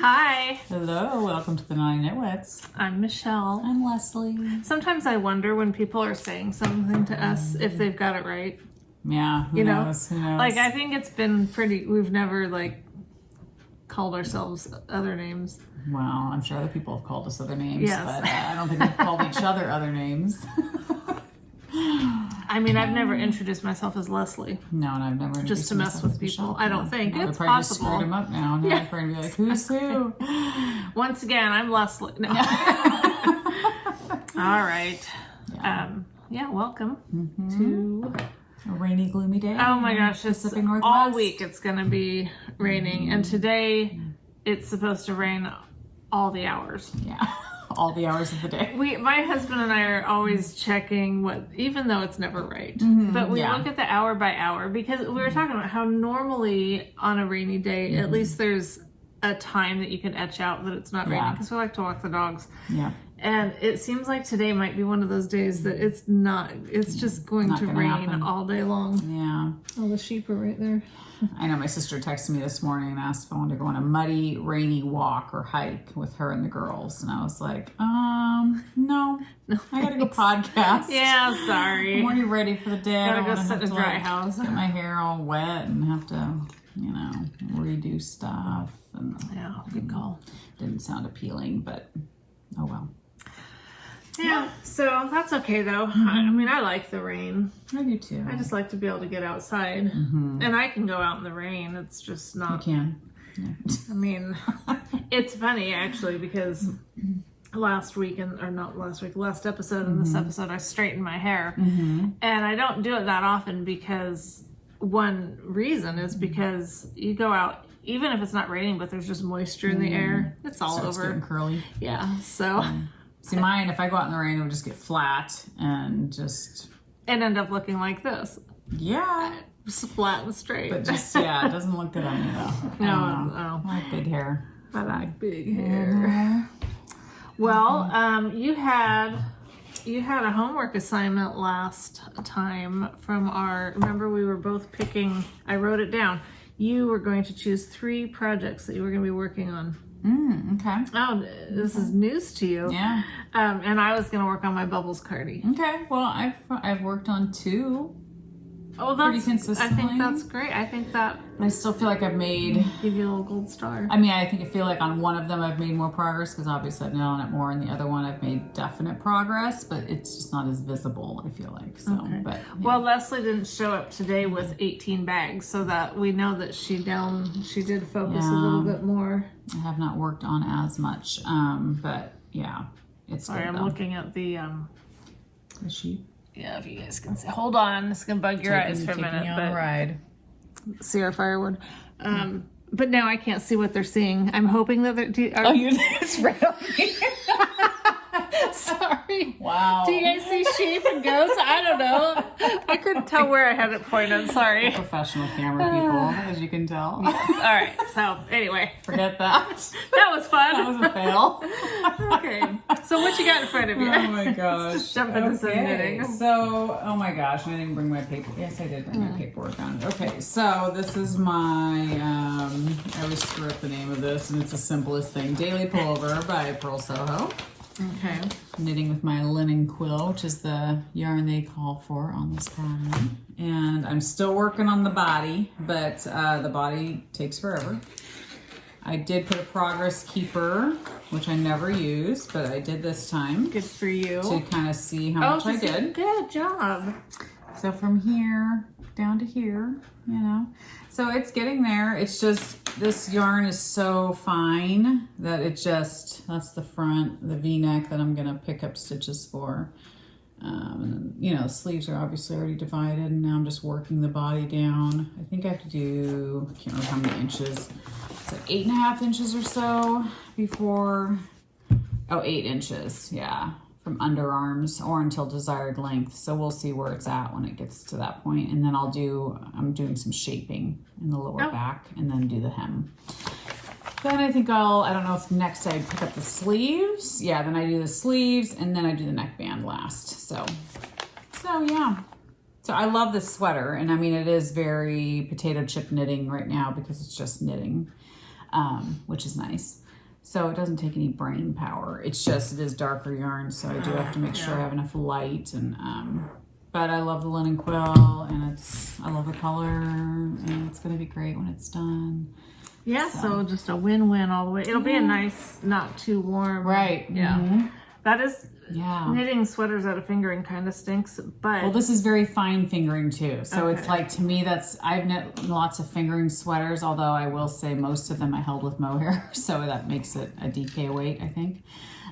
Hi. Hello, welcome to the Knotty Nitwits. I'm Michelle. I'm Leslie. Sometimes I wonder when people are saying something to us if they've got it right. Yeah, who knows? Who knows? Like I think it's been pretty, we've never called ourselves other names. Well, I'm sure other people have called us other names, Yes. but I don't think we've called each other other names. I mean, I've never introduced myself as Leslie. No, and I've never Just to mess with people. Michelle. I don't think. Well, It's probably just possible. screwed him up now. Now they're going to be like, who's who? Once again, I'm Leslie. No. All right. Yeah. Welcome to... A rainy, gloomy day. Oh my gosh, it's Pacific Northwest. all week it's going to be raining. And today it's supposed to rain all the hours. Yeah, all the hours of the day. My husband and I are always checking even though it's never right, but we look at the hour by hour because we were talking about how normally on a rainy day, at least there's a time that you can etch out that it's not raining because we like to walk the dogs. Yeah. And it seems like today might be one of those days that it's just going to rain happen. all day long. Yeah. All the sheep are right there. I know my sister texted me this morning and asked if I wanted to go on a muddy, rainy walk or hike with her and the girls. And I was like, no, I gotta go podcast. Yeah, sorry. I'm already ready for the day. Gotta I go don't sit wanna in a have to, dry house. Get my hair all wet and have to, redo stuff. And Yeah, good call. Didn't sound appealing, but oh well. Yeah, so that's okay though. I mean, I like the rain. I do too. I just like to be able to get outside. And I can go out in the rain. It's just You not, can. Yeah. I mean, it's funny actually because last episode and this episode, I straightened my hair. And I don't do it that often because one reason is because you go out, even if it's not raining, but there's just moisture in the air, it's all Starts over. getting curly. Yeah, so... See, mine, if I go out in the rain, it would just get flat and just... And end up looking like this. Yeah. Just flat and straight. But just, it doesn't look good on me, though. No. I like big hair. I like big hair. Well, you had a homework assignment last time from remember we were both picking, I wrote it down. You were going to choose 3 projects that you were going to be working on. Okay. Oh, this is news to you. Yeah. And I was going to work on my bubbles cardi. Okay. Well, I've worked on 2. Oh, pretty consistently. I think that's great. I think that I still feel like I've made... give you a little gold star. I mean, I feel like on one of them I've made more progress because obviously I've known it more, and the other one I've made definite progress, but it's just not as visible, I feel like. So, Okay. But Well, Leslie didn't show up today with 18 bags, so that we know that she did focus a little bit more. I have not worked on as much, but yeah, it's Sorry, good, I'm looking at the sheep. yeah, if you guys can see. Hold on, it's gonna bug your eyes for a minute, On a ride. see our firewood. But now I can't see what they're seeing. I'm hoping that they're. It's right on me. Sorry. Wow. Do you guys see sheep and goats? I don't know. I couldn't tell where I had it pointed. Sorry. Professional camera people, as you can tell. All right. So anyway, Forget that. that was fun. That was a fail. Okay. So what you got in front of you? Oh my gosh. Just jump into some knitting. So, oh my gosh, I didn't bring my paper. Yes, I did bring my paperwork on. Okay, so this is my, I always screw up the name of this, and it's the simplest thing. Daily Pullover by Pearl Soho. Okay. Knitting with my linen quill, which is the yarn they call for on this pattern. And I'm still working on the body, but the body takes forever. I did put a progress keeper, which I never use, but I did this time. Good for you. To kind of see how much I did. Good job. So from here down to here, So it's getting there. It's just, this yarn is so fine that that's the front, the V-neck that I'm gonna pick up stitches for. And the sleeves are obviously already divided, and now I'm just working the body down. I think I have to do, I can't remember how many inches. It's like 8.5 inches or so before, 8 inches, yeah, from underarms or until desired length. So we'll see where it's at when it gets to that point. And then I'm doing some shaping in the lower back and then do the hem. Then I think I don't know if next I pick up the sleeves. Yeah, then I do the sleeves and then I do the neckband last. So yeah. So I love this sweater, and I mean, it is very potato chip knitting right now because it's just knitting, which is nice. So it doesn't take any brain power. It's just, it is darker yarn. So I do have to make sure I have enough light. And, but I love the linen quill, and I love the color, and it's going to be great when it's done. Yeah, so just a win-win all the way. It'll be a nice, not too warm. Right. Yeah. Mm-hmm. That is, yeah. knitting sweaters out of fingering kind of stinks, but. Well, this is very fine fingering too. So Okay. it's like, to me, I've knit lots of fingering sweaters, although I will say most of them I held with mohair. So that makes it a DK weight, I think.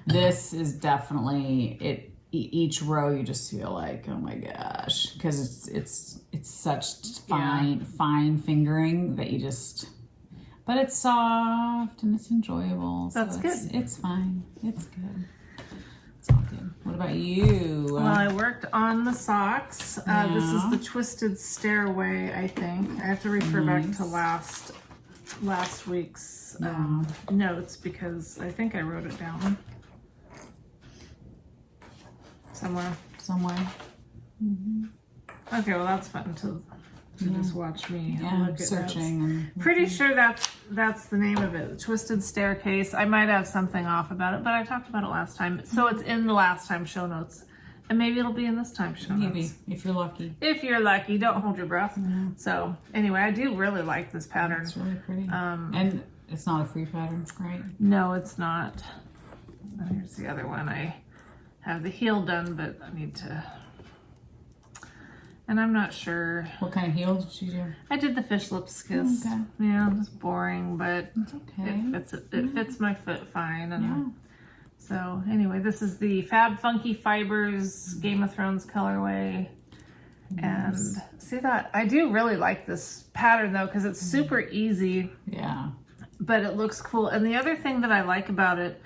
This is definitely, each row you just feel like, oh my gosh, because it's such fine fingering that you just, but it's soft and it's enjoyable. So That's good. It's fine. It's good. It's all good. What about you? Well, I worked on the socks. This is the Twisted Stairway, I think. I have to refer back to last week's notes, because I think I wrote it down somewhere. Mm-hmm. Okay, well that's fun to just watch me look at searching. Pretty sure that's the name of it, Twisted Staircase. I might have something off about it, but I talked about it last time. So it's in the last time show notes. And maybe it'll be in this time show notes. Maybe, if you're lucky. If you're lucky, don't hold your breath. So anyway, I do really like this pattern. It's really pretty. And it's not a free pattern, right? No, it's not. Here's the other one. I have the heel done, but I need to... And I'm not sure. What kind of heel did you do? I did the fish lips kiss. Okay. Yeah, it was boring, but It's okay. it fits my foot fine. And so anyway, this is the Fab Funky Fibers Game of Thrones colorway. And see that? I do really like this pattern though, because it's super easy. Yeah. But it looks cool. And the other thing that I like about it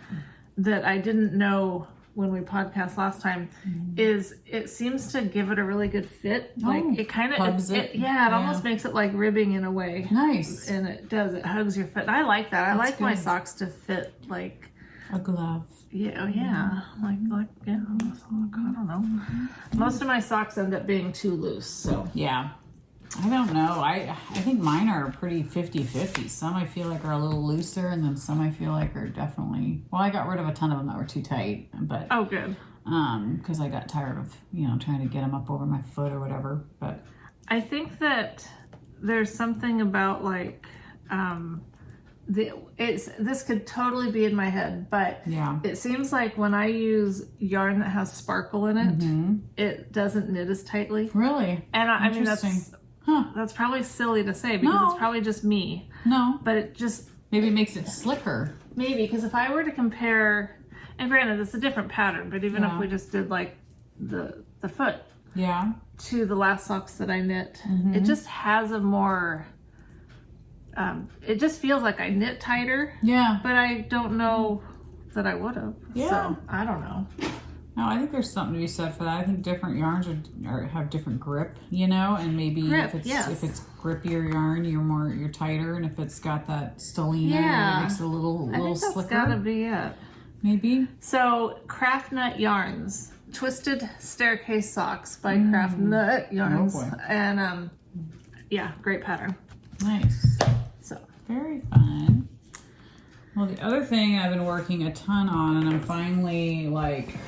that I didn't know when we podcast last time is it seems to give it a really good fit. Like it kind of hugs it. It almost makes it like ribbing in a way. Nice. And it hugs your foot. And I like that. I like my good. socks to fit like A glove. like a sock. I don't know. Most of my socks end up being too loose. So Yeah. I don't know. I think mine are pretty 50-50. Some I feel like are a little looser, and then some I feel like are definitely, well, I got rid of a ton of them that were too tight, but oh good. Because I got tired of, trying to get them up over my foot or whatever. But I think that there's something about like this could totally be in my head, but yeah. it seems like when I use yarn that has sparkle in it, it doesn't knit as tightly. Really? And I mean Huh. that's probably silly to say because No. it's probably just me. No. But it just Maybe it makes it slicker. maybe because if I were to compare, and granted it's a different pattern, but even if we just did like the foot Yeah. to the last socks that I knit, it just has a more it just feels like I knit tighter, Yeah. but I don't know that I would have. Yeah. So I don't know. No, I think there's something to be said for that. I think different yarns have different grip, and maybe Grip, if it's grippier yarn, you're tighter, and if it's got that stellina, Yeah. it makes it a little I think that's slicker. gotta be it. Maybe. So Craft Nut Yarns, Twisted Staircase Socks by Craft Nut Yarns, boy. and great pattern. Nice. So Very fun. Well, the other thing I've been working a ton on, and I'm finally like,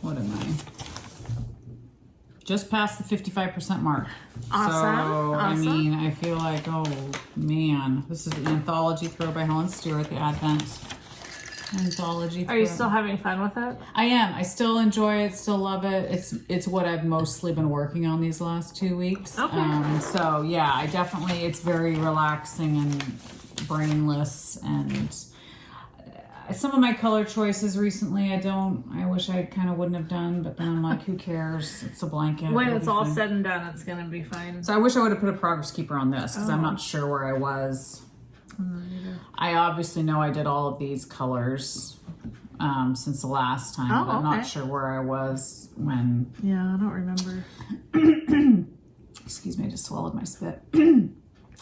what am I? Just past the 55% mark. Awesome. So, I Awesome. mean, I feel like, oh man, this is the Anthology Throw by Helen Stewart, the Advent Anthology Throw. are you still having fun with it? I am. I still enjoy it, still love it. It's what I've mostly been working on these last 2 weeks. Okay. So yeah, it's very relaxing and brainless, and some of my color choices recently I wish I kind of wouldn't have done, but then I'm like, who cares? It's a blanket. When It'll it's be all fine. said and done, it's gonna be fine. So I wish I would have put a progress keeper on this, because I'm not sure where I was. I obviously know I did all of these colors since the last time, Oh, but I'm not okay. sure where I was when. Yeah, I don't remember. Excuse me, I just swallowed my spit.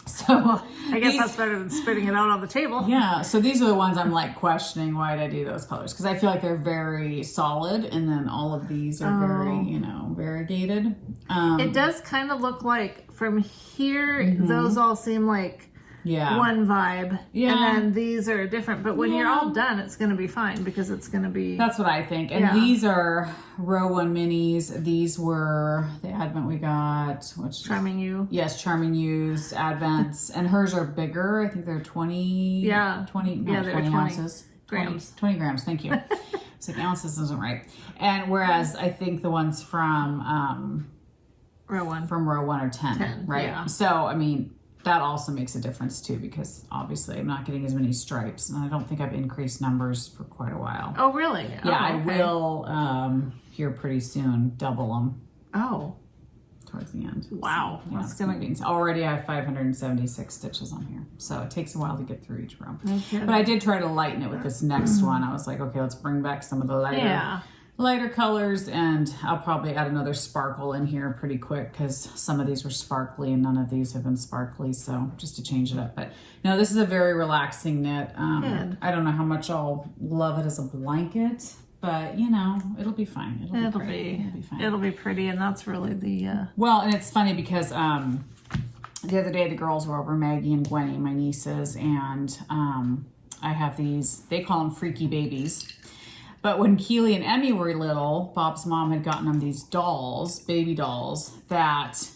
So I guess that's better than spitting it out on the table. yeah, so these are the ones I'm like questioning, why did I do those colors? Because I feel like they're very solid, and then all of these are very, variegated. It does kind of look like from here, those all seem like Yeah. one vibe. Yeah. And then these are different. But when you're all done, it's going to be fine because it's going to be... That's what I think. And these are row 1 minis. These were the Advent we got. Which Charming You. Yes, Charming You's Advents. And hers are bigger. I think they're 20... Yeah. 20, not Yeah, they're 20 20 ounces. grams. 20 grams, thank you. It's like ounces isn't right. And whereas I think the ones from Row 1. row 1 are 10, right? yeah. So, I mean, that also makes a difference too, because obviously I'm not getting as many stripes, and I don't think I've increased numbers for quite a while. Oh, really? Yeah, I will here pretty soon double them Oh. towards the end. Wow. So, That's gonna be already I have 576 stitches on here, so it takes a while to get through each row. Okay. But I did try to lighten it with this next one. I was like, okay, let's bring back some of the lighter colors, and I'll probably add another sparkle in here pretty quick because some of these were sparkly and none of these have been sparkly, so just to change it up. But no, this is a very relaxing knit. I don't know how much I'll love it as a blanket, but you know, it'll be fine. It'll be fine. It'll be pretty, and that's really the well, and it's funny because the other day the girls were over, Maggie and Gwenny, my nieces, and I have these, they call them freaky babies. But when Keely and Emmy were little, Bob's mom had gotten them these dolls, baby dolls, that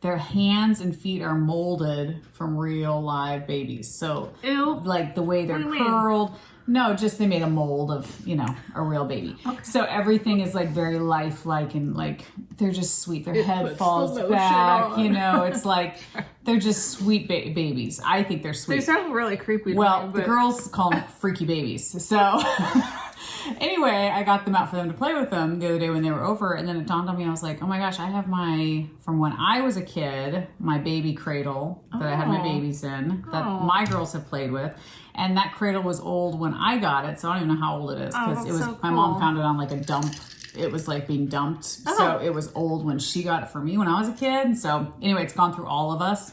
their hands and feet are molded from real live babies. So, like the way they're curled. No, just they made a mold of, you know, a real baby. Okay. So everything is like very lifelike and like they're just sweet. Their head falls back, you know. It's like they're just sweet babies. I think they're sweet. They sound really creepy. Well, the girls call them freaky babies. So anyway, I got them out for them to play with them the other day when they were over, and then it dawned on me, I was like, oh my gosh, I have from when I was a kid, my baby cradle that I had my babies in, that my girls have played with. And that cradle was old when I got it, so I don't even know how old it is, because it was so cool. My mom found it on like a dump. It was like being dumped. So it was old when she got it for me when I was a kid. So anyway, it's gone through all of us.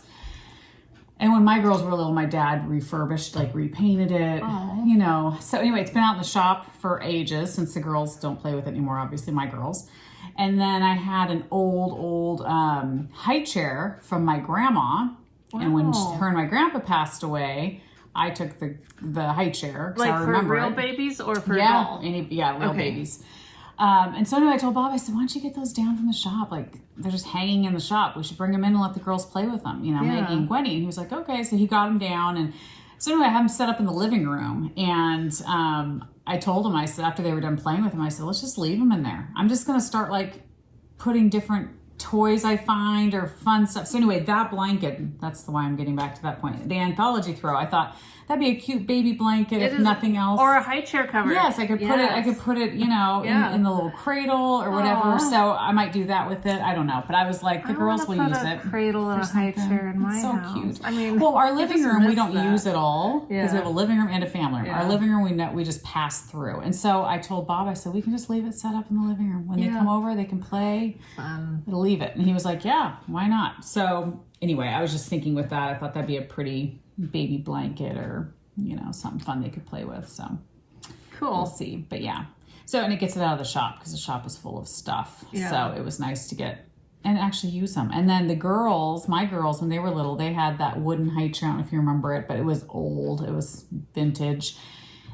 And when my girls were little, my dad refurbished, like repainted it, you know. So anyway, it's been out in the shop for ages since the girls don't play with it anymore, obviously, my girls. And then I had an old high chair from my grandma. Wow. And when her and my grandpa passed away, I took the high chair. Like I remember for real babies or for dolls? Real babies. And so anyway, I told Bob, I said, why don't you get those down from the shop? Like, they're just hanging in the shop. We should bring them in and let the girls play with them, you know, Maggie and Gwenny. And he was like, okay. So he got them down. And so anyway, I had them set up in the living room. And I told him, I said, after they were done playing with them, I said, let's just leave them in there. I'm just going to start like putting different toys I find or fun stuff. So anyway, that blanket, that's the why I'm getting back to that point. The anthology throw, I thought that'd be a cute baby blanket if nothing else. Or a high chair cover. Yes, I could put it, you know, in the little cradle or whatever. So I might do that with it. I don't know. But I was like, the girls will use it. Cradle and a high chair in my house. So cute. I mean, well, our living room we don't use at all because we have a living room and a family room. Our living room we just pass through. And so I told Bob, I said, we can just leave it set up in the living room. When they come over, they can play. We'll leave it. And he was like, yeah, why not? So anyway, I was just thinking with that, I thought that'd be a pretty baby blanket or, you know, something fun they could play with. So cool. We'll see. But yeah. So, and it gets it out of the shop because the shop is full of stuff. Yeah. So it was nice to get and actually use them. And then the girls, my girls, when they were little, they had that wooden high chair. I don't know if you remember it, but it was old. It was vintage.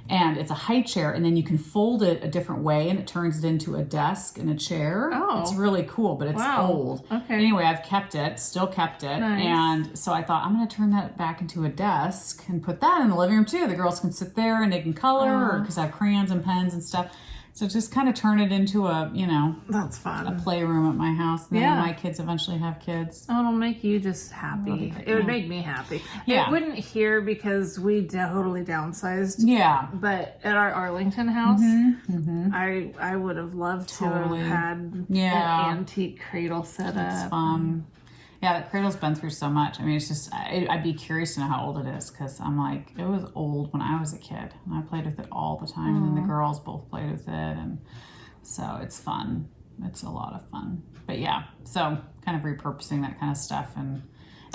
And it's a high chair, and then you can fold it a different way, and it turns it into a desk and a chair. Oh. It's really cool, but it's old. Okay. Anyway, I've kept it, still kept it. Nice. And so I thought, I'm going to turn that back into a desk and put that in the living room, too. The girls can sit there, and they can color, because I have crayons and pens and stuff. So just kind of turn it into a, you know, that's fun. A playroom at my house. And then when my kids eventually have kids. Oh, it'll make you just happy. It would make me happy. Yeah. It wouldn't here because we totally downsized. Yeah. But at our Arlington house, I would have loved to have had an antique cradle set up. It's fun. Yeah, that cradle's been through so much. I mean, it's just, I'd be curious to know how old it is because I'm like, it was old when I was a kid. And I played with it all the time. And then the girls both played with it. And so it's fun. It's a lot of fun. But yeah, so kind of repurposing that kind of stuff. And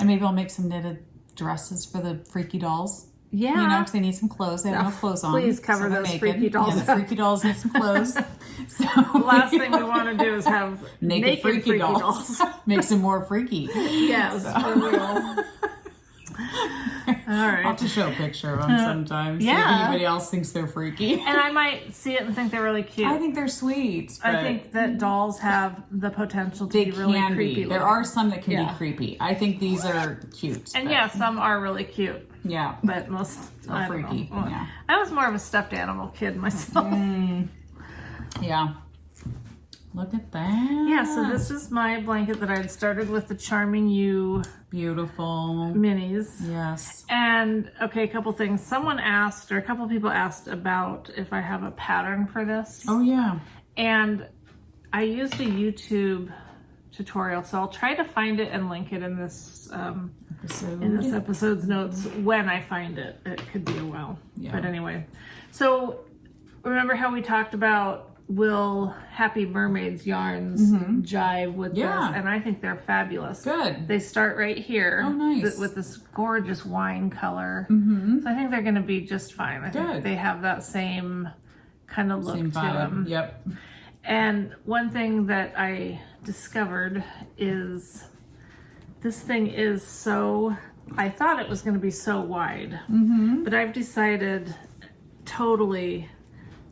maybe I'll make some knitted dresses for the freaky dolls. Yeah. You know, because they need some clothes. They have no clothes on. Please cover those freaky dolls. Yeah, the freaky dolls need some clothes. So the last thing we want to do is have naked freaky dolls. Make some more freaky. Yes, for real. All I'll right. have to show a picture of them sometimes. See if Yeah. anybody else thinks they're freaky. And I might see it and think they're really cute. I think they're sweet. I but think that dolls have the potential to they be really can creepy. be. There looking. are some that can Yeah. be creepy. I think these are cute. And but- yeah, some are really cute, yeah. but most I don't freaky, know. yeah. I was more of a stuffed animal kid myself. Yeah. Look at that. Yeah, so this is my blanket that I had started with the Charming You Beautiful. minis. Yes. And okay, a couple things. Someone asked, or a couple people asked about if I have a pattern for this. Oh, yeah. And I used a YouTube tutorial, so I'll try to find it and link it in this episode's notes when I find it. It could be a while. Yeah. But anyway. So remember how we talked about will Happy Mermaids yarns jive with this? And I think they're fabulous. Good. They start right here. Oh, nice. With this gorgeous wine color. So I think they're going to be just fine. I think Good. they have that same kind of look Same to vibe. them. Yep. And one thing that I discovered is this thing is so, I thought it was going to be so wide, but I've decided totally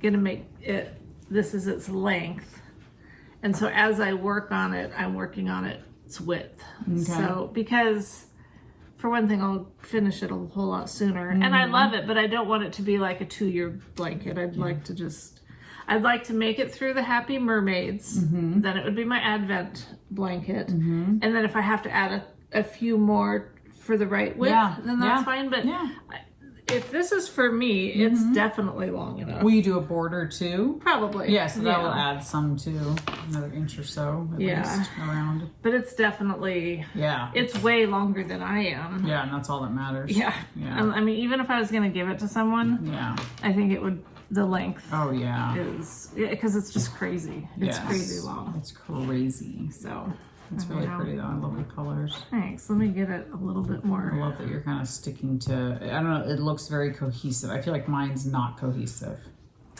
going to make it, this is its length. And so as I work on it, I'm working on its width. Okay. So, because for one thing, I'll finish it a whole lot sooner. And I love it, but I don't want it to be like a 2-year blanket. I'd like to just, I'd like to make it through the Happy Mermaids. Then it would be my Advent blanket. And then if I have to add a few more for the right width, then that's fine. But if this is for me, it's definitely long enough. Will you do a border too? Probably. Yeah, so that will add some too. Another inch or so at least around. But it's definitely, Yeah. it's way longer than I am. Yeah, and that's all that matters. Yeah. Yeah. I mean, even if I was going to give it to someone, Yeah. I think it would, the length Oh, yeah. is, because it's just crazy. It's Yes. crazy long. It's crazy. So, It's really pretty though. I love the colors. thanks. Let me get it a little bit I more. love that you're kind of sticking to, I don't know, it looks very cohesive. I feel like mine's not cohesive.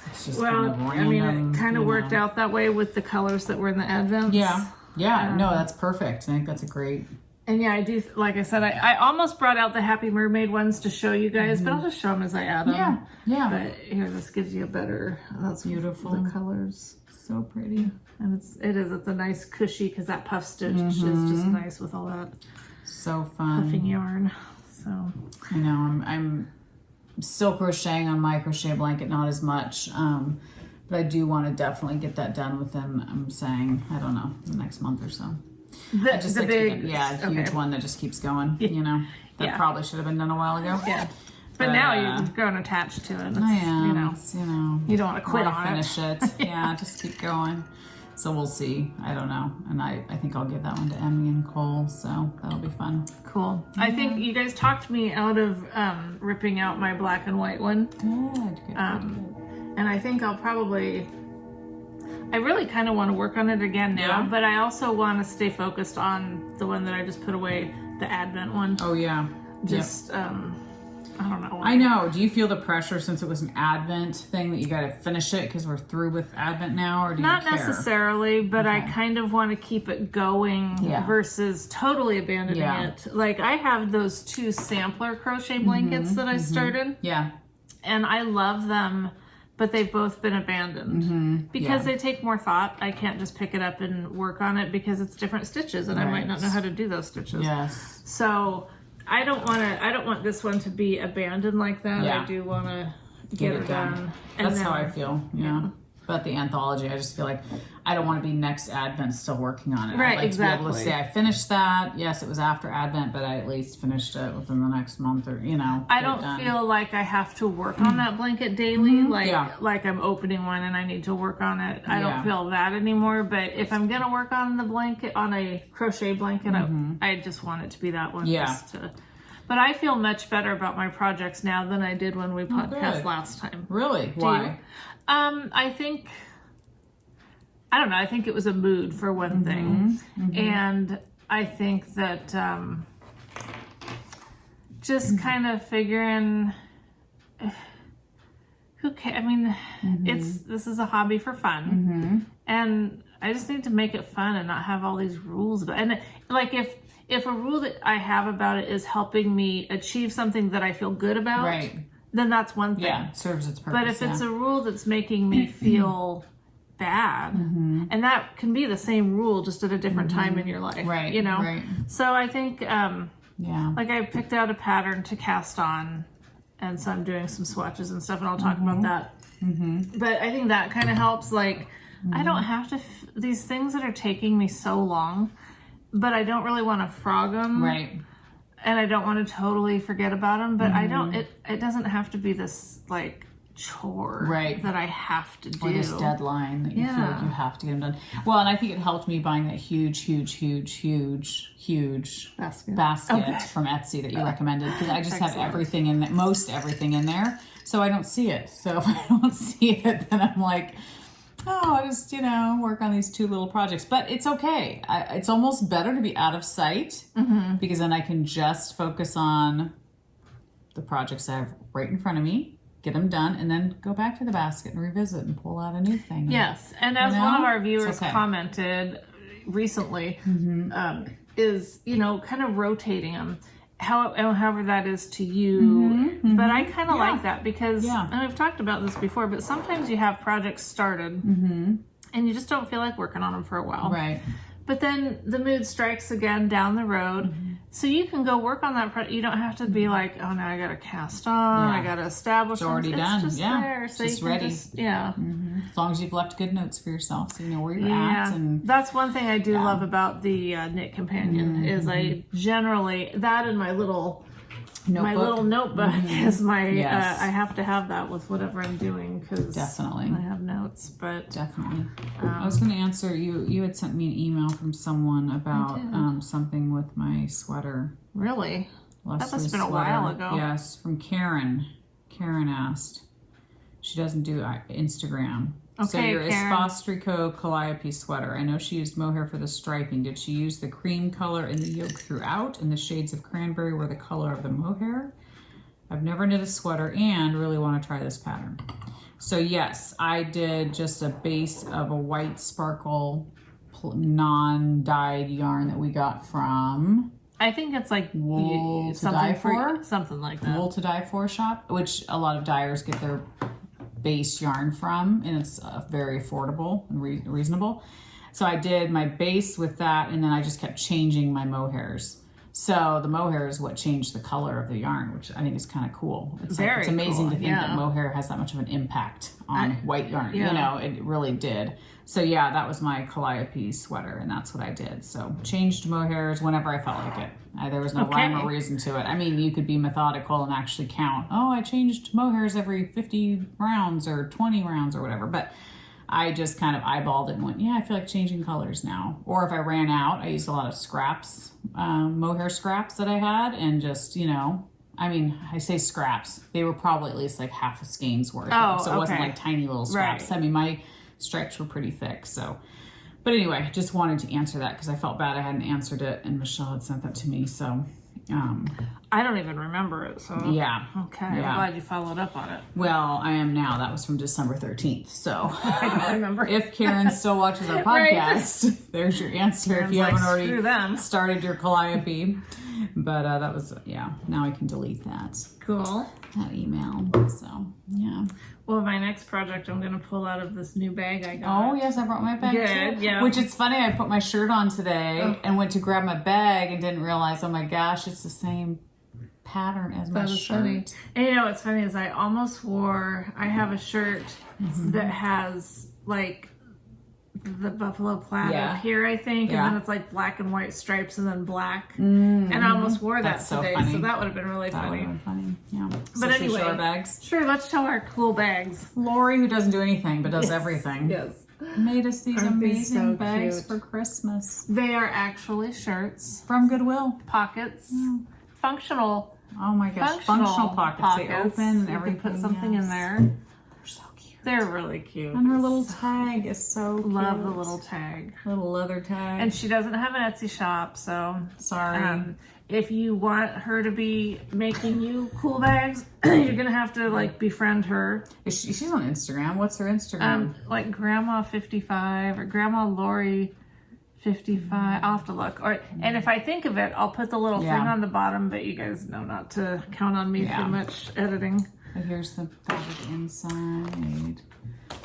It's just Well, kind of I mean, random, it kind of you worked know. out that way with the colors that were in the Advents. Yeah. Yeah. No, that's perfect. I think that's a great. And yeah, I do, like I said, I almost brought out the Happy Mermaid ones to show you guys, but I'll just show them as I add them. Yeah. Yeah. But here, this gives you a better, that's Beautiful. the colors. So pretty. And it's a nice cushy, because that puff stitch is just nice with all that So fun. puffing yarn. So, I know. I'm still crocheting on my crochet blanket, not as much. But I do want to definitely get that done within, I'm saying, I don't know, the next month or so. I just the like big, to get, a huge one that just keeps going, you know. That probably should have been done a while ago. Yeah. But now you've grown attached to it. It's, I am. You know, It's, you know, you don't want to quit wanna on it. finish it. Yeah, just keep going. So we'll see. I don't know. And I think I'll give that one to Emmy and Cole. So that'll be fun. Cool. I think you guys talked me out of ripping out my black and white one. Good. And I think I'll probably, I really kind of want to work on it again now, Yeah. but I also want to stay focused on the one that I just put away, the Advent one. Oh, yeah. Just, I don't know. I know. Do you feel the pressure since it was an Advent thing that you got to finish it because we're through with Advent now? Or do Not you care? necessarily, but I kind of want to keep it going versus totally abandoning it. Like, I have those 2 sampler crochet blankets that I started, Yeah. and I love them, but they've both been abandoned because they take more thought. I can't just pick it up and work on it because it's different stitches, and I might not know how to do those stitches. Yes. So I don't want this one to be abandoned like that. Yeah. I do want to get it done. And That's then, how I feel. Yeah. But the anthology, I just feel like I don't want to be next Advent still working on it. Right, I'd like to be able to exactly. say I finished that. Yes, it was after Advent, but I at least finished it within the next month or, you know. I get it don't done. feel like I have to work on that blanket daily, like Yeah. like I'm opening one and I need to work on it. I Yeah. don't feel that anymore. But if I'm gonna work on the blanket, on a crochet blanket, I just want it to be that one. Yeah. Just to, but I feel much better about my projects now than I did when we podcast good. last time. Really? Do Why? you? I think, I don't know, I think it was a mood for one thing. And I think that just kind of figuring, who cares? I mean, this is a hobby for fun. And I just need to make it fun and not have all these rules. And like, if a rule that I have about it is helping me achieve something that I feel good about, Right. then that's one thing. Yeah, it serves its purpose. But if it's a rule that's making me feel bad, and that can be the same rule just at a different time in your life, Right, you know? right. So I think, Yeah. like I picked out a pattern to cast on, and so I'm doing some swatches and stuff, and I'll talk about that. But I think that kind of helps. Like, I don't have to, these things that are taking me so long, but I don't really want to frog them. Right. And I don't want to totally forget about them, but I don't, it doesn't have to be this like chore Right. that I have to do. Or this deadline that you feel like you have to get them done. Well, and I think it helped me buying that huge basket from Etsy that you recommended, because I just have everything in there, most everything in there, so I don't see it. So if I don't see it, then I'm like, oh, I just, work on these 2 little projects. But it's okay. It's almost better to be out of sight, because then I can just focus on the projects I have right in front of me, get them done, and then go back to the basket and revisit and pull out a new thing. Yes, and as one of our viewers commented recently, is, kind of rotating them. However that is to you, but I kind of like that because, and we've talked about this before, but sometimes you have projects started and you just don't feel like working on them for a while. Right. But then the mood strikes again down the road. So you can go work on that project. You don't have to be like, oh, now I got to cast on, I got to establish. It's already done. Just there. So it's you ready. As long as you've left good notes for yourself, so you know where you're at. And that's one thing I do love about the Knit Companion is I generally, that and my little notebook is my, I have to have that with whatever I'm doing because definitely I have notes, but definitely. I was going to answer you had sent me an email from someone about something with my sweater. Really? That must have been sweater. a while ago. Yes, from Karen. Karen asked. She doesn't do Instagram. Okay, so your Karen. Espostrico Calliope sweater. I know she used mohair for the striping. Did she use the cream color in the yoke throughout, and the shades of cranberry were the color of the mohair? I've never knit a sweater and really want to try this pattern. So yes, I did just a base of a white sparkle non-dyed yarn that we got from I think it's like Wool to something Dye For? something like that. Wool to Dye For shop, which a lot of dyers get their base yarn from, and it's very affordable and reasonable. So I did my base with that, and then I just kept changing my mohairs. So the mohair is what changed the color of the yarn, which I think is kind of cool. It's it's amazing to think that mohair has that much of an impact on white yarn. It really did. So yeah, that was my Calliope sweater, and that's what I did. So changed mohairs whenever I felt like it. There was no rhyme or reason to it. I mean, you could be methodical and actually count, oh, I changed mohairs every 50 rounds or 20 rounds or whatever. But I just kind of eyeballed it and went, yeah, I feel like changing colors now. Or if I ran out, I used a lot of scraps, mohair scraps that I had, and just, I mean, I say scraps. They were probably at least like half a skein's worth. So it wasn't like tiny little scraps. Right. I mean, my stripes were pretty thick, so. But anyway, just wanted to answer that because I felt bad I hadn't answered it, and Michelle had sent that to me, so. I don't even remember it, so. Yeah. Okay, I'm glad you followed up on it. Well, I am now. That was from December 13th, so. I don't remember. If Karen still watches our podcast, there's your answer. Karen's if you haven't already them. started your Calliope. But that was, now I can delete that. Cool. That email, so, yeah. Well, my next project I'm going to pull out of this new bag I got. Oh, yes, I brought my bag too. Yeah. Which it's funny, I put my shirt on today and went to grab my bag and didn't realize, oh my gosh, it's the same pattern as my shirt. Funny. And what's funny is I almost wore, I have a shirt that has like the buffalo plaid up here, I think, and then it's like black and white stripes and then black. And I almost wore that today, so that would have been really funny. That would have been funny, yeah. But anyway, our bags. Sure, let's tell our cool bags. Lori, who doesn't do anything but does everything, made us these amazing bags for Christmas. They are actually shirts from Goodwill. Pockets, functional. Oh my gosh, functional pockets. They open and everything. You can put something in there. They're really cute. And her little tag is so cute. Love the little tag. Little leather tag. And she doesn't have an Etsy shop, so... Sorry. If you want her to be making you cool bags, you're going to have to, like, befriend her. She's on Instagram. What's her Instagram? Like Grandma55 or Grandma Lori 55. I'll have to look. And if I think of it, I'll put the little thing on the bottom, but you guys know not to count on me for much editing. But here's the fabric inside.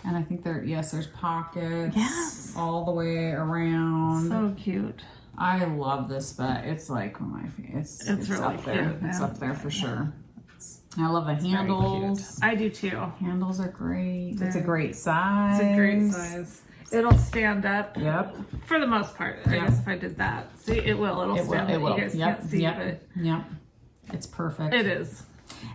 And I think there's pockets all the way around. So cute. I love this bag. It's like it's really up there. cute, It's up there for sure. I love the handles. I do too. Handles are great. It's a great size. It's a great size. It'll stand up. Yep. For the most part. I guess if I did that. See, it will. It'll stand up. You guys can't see it. Yep. It's perfect. It is.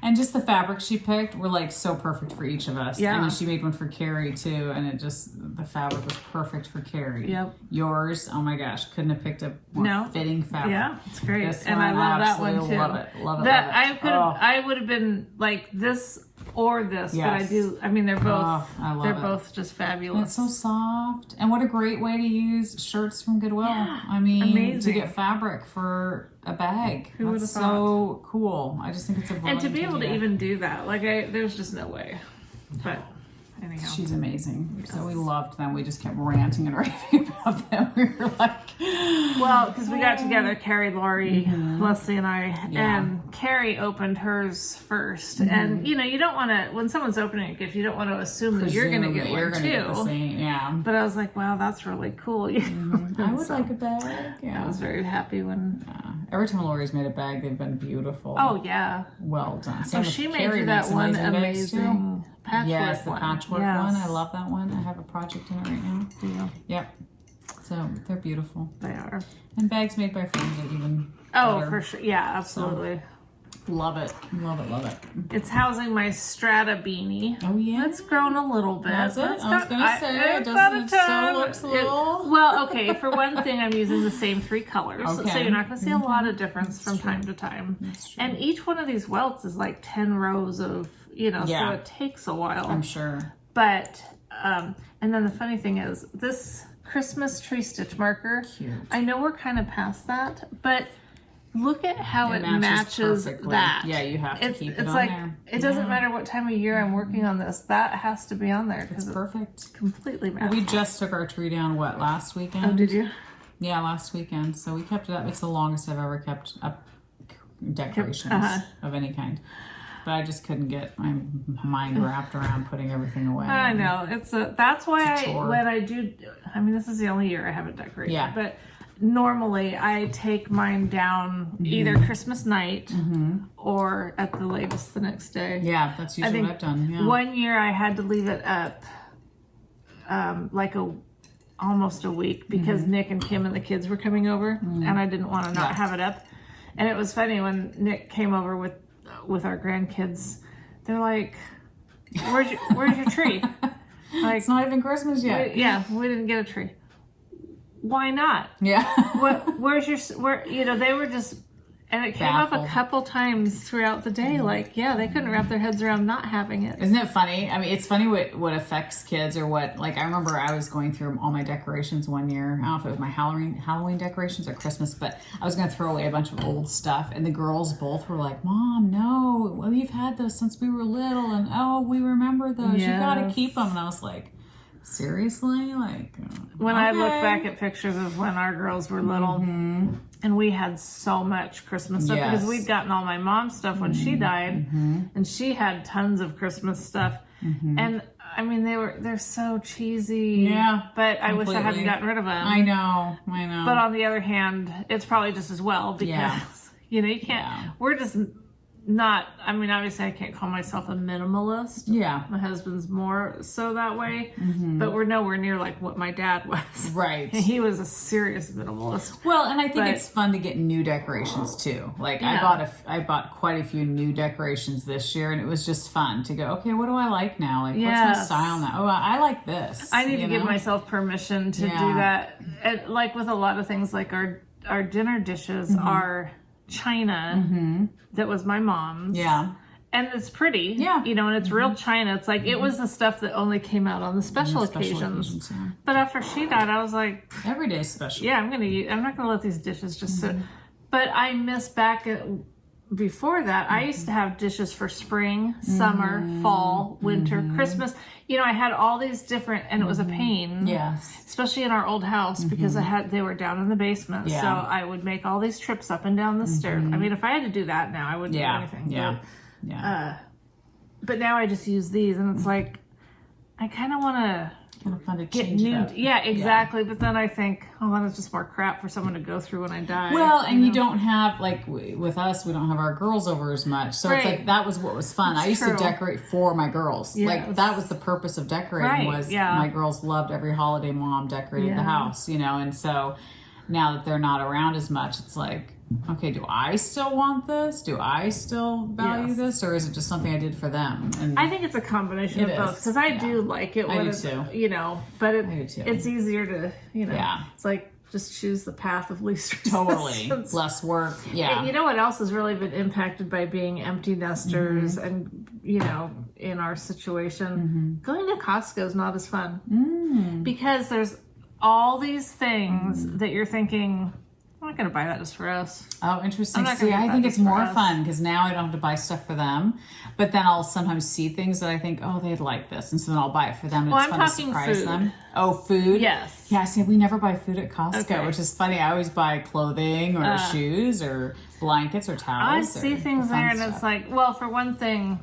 And just the fabric she picked were like so perfect for each of us. Yeah. And then she made one for Carrie too, and the fabric was perfect for Carrie. Yep. Yours, oh my gosh, couldn't have picked a more fitting fabric. Yeah, it's great. This and I love that one too. Love it. Love it. That love it. I would have been like this or this, but I mean they're both both just fabulous. And it's so soft. And what a great way to use shirts from Goodwill. Yeah, I mean, amazing. to get fabric for a bag. Who would have That's so cool. I just think it's a And to be able to even do that, like there's just no way. But anyhow. She's amazing. So we loved them. We just kept ranting and raving about them. We were like, well, because we got together, Carrie, Lori, Leslie, and I, and Carrie opened hers first. And you don't want to, when someone's opening a gift, you don't want to assume that you're going to get one too. Get the same. Yeah. But I was like, wow, that's really cool. I would like a bag. Yeah. I was very happy when. Every time Lori's made a bag, they've been beautiful. Oh yeah. Well done. So she made you that one amazing patchwork Yes, the patchwork one. I love that one. I have a project in it right now. Yeah. Yep. So they're beautiful. They are. And bags made by friends are even better. For sure. Yeah, absolutely. So, love it. Love it. Love it. It's housing my Strata beanie. Oh yeah. It's grown a little bit. Has it? I was gonna say it looks a little. Well, okay. For one thing, I'm using the same 3 colors, Okay. so you're not going to see a lot of difference from time to time. That's true. And each one of these welts is like 10 rows of, so it takes a while. I'm sure. But and then the funny thing is this Christmas tree stitch marker. Cute. I know we're kind of past that, but look at how it matches perfectly. that. Yeah, you have to keep it it's on like, there. It doesn't matter what time of year I'm working on this. That has to be on there It's because perfect. it's completely matched. We just took our tree down, last weekend? Oh, did you? Yeah, last weekend. So we kept it up. It's the longest I've ever kept up decorations of any kind. But I just couldn't get my mind wrapped around putting everything away. I know. That's why chore. when I do, I mean, this is the only year I haven't decorated. Yeah. But normally I take mine down either Christmas night or at the latest the next day. Yeah, that's usually what I've done. Yeah. One year I had to leave it up almost a week because Nick and Kim and the kids were coming over and I didn't want to not have it up. And it was funny when Nick came over with our grandkids. They're like, where's your tree? Like, it's not even Christmas yet. we didn't get a tree. Why not? Yeah. Where's your they were just, and it came up a couple times throughout the day. Like, they couldn't wrap their heads around not having it. Isn't it funny? I mean, it's funny what affects kids or what, like, I remember I was going through all my decorations one year. I don't know if it was my Halloween decorations or Christmas, but I was going to throw away a bunch of old stuff. And the girls both were like, Mom, no, we've had those since we were little. And, we remember those. You got to keep them. And I was like, seriously? Like, when I look back at pictures of when our girls were little and we had so much Christmas stuff because we'd gotten all my mom's stuff when she died and she had tons of Christmas stuff and I mean they're so cheesy, but I wish I hadn't gotten rid of them. I know but on the other hand it's probably just as well because you can't we're just not, I mean, obviously I can't call myself a minimalist. Yeah. My husband's more so that way, but we're nowhere near like what my dad was. Right. He was a serious minimalist. Well, and I think it's fun to get new decorations too. Like I bought quite a few new decorations this year and it was just fun to go, okay, what do I like now? Like, what's my style now? Oh, I like this. I need to give myself permission to do that. And like with a lot of things, like our dinner dishes are china that was my mom's. Yeah. And it's pretty. Yeah. And it's real china. It's like it was the stuff that only came out on the special occasions. But after she died, I was like, every day's special. Yeah, I'm not gonna let these dishes just sit. But I miss back at before that, I used to have dishes for spring, summer, fall, winter, Christmas. You know, I had all these different, and it was a pain. Yes. Especially in our old house because they were down in the basement. Yeah. So I would make all these trips up and down the stairs. I mean, if I had to do that now, I wouldn't do anything. Yeah. But, Yeah. but now I just use these, and it's like, I kind of want to Kind of fun to get change it new. up. Yeah, exactly. But then I think, oh, then it's just more crap for someone to go through when I die. Well, and you don't have, like, with us, we don't have our girls over as much. So it's like, that was what was fun. I used to decorate for my girls. Yes. Like, that was the purpose of decorating was my girls loved every holiday mom decorated the house, you know. And so now that they're not around as much, it's like, okay, do I still want this? Do I still value this? Or is it just something I did for them? And I think it's a combination of both. Because I do like it when it's, you know, but it's easier to, you know, it's like, just choose the path of least resistance. Less work. Yeah. And you know what else has really been impacted by being empty nesters and, you know, in our situation? Going to Costco is not as fun. Because there's all these things that you're thinking, I'm not going to buy that just for us. Oh, interesting. See, I think it's more fun because now I don't have to buy stuff for them. But then I'll sometimes see things that I think, oh, they'd like this. And so then I'll buy it for them. And it's fun to surprise them. Oh, food? Yes. Yeah, see, we never buy food at Costco, which is funny. I always buy clothing or shoes or blankets or towels. I see things there and it's like, well, for one thing,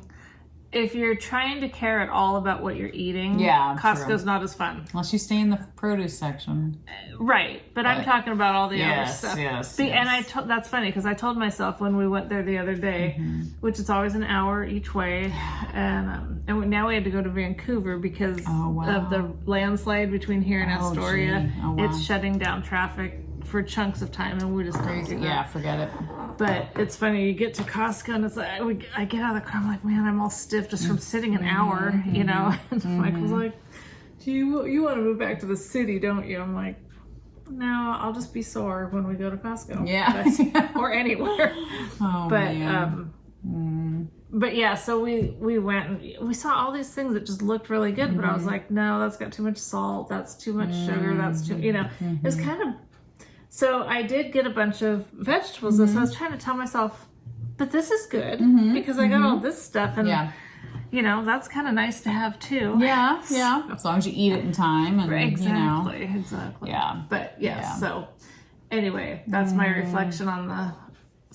if you're trying to care at all about what you're eating, Costco's not as fun. Unless you stay in the produce section. Right. But I'm talking about all the other stuff. Yes. And that's funny because I told myself when we went there the other day, which is always an hour each way, and now we had to go to Vancouver because of the landslide between here and Astoria. It's shutting down traffic for chunks of time, and we just don't do that. Yeah, forget it. But it's funny, you get to Costco and it's like, I get out of the car, I'm like, man, I'm all stiff just from sitting an hour, you know? And Michael's like, you want to move back to the city, don't you? I'm like, no, I'll just be sore when we go to Costco. Yeah. Or anywhere. But yeah, so we went and we saw all these things that just looked really good, but I was like, no, that's got too much salt, that's too much sugar, that's too, you know, it was kind of. So I did get a bunch of vegetables. So I was trying to tell myself, but this is good because I got all this stuff and, you know, that's kind of nice to have too. Yeah, yeah. As long as you eat it in time. And, exactly, you know. exactly. Yeah. But so anyway, that's my reflection on the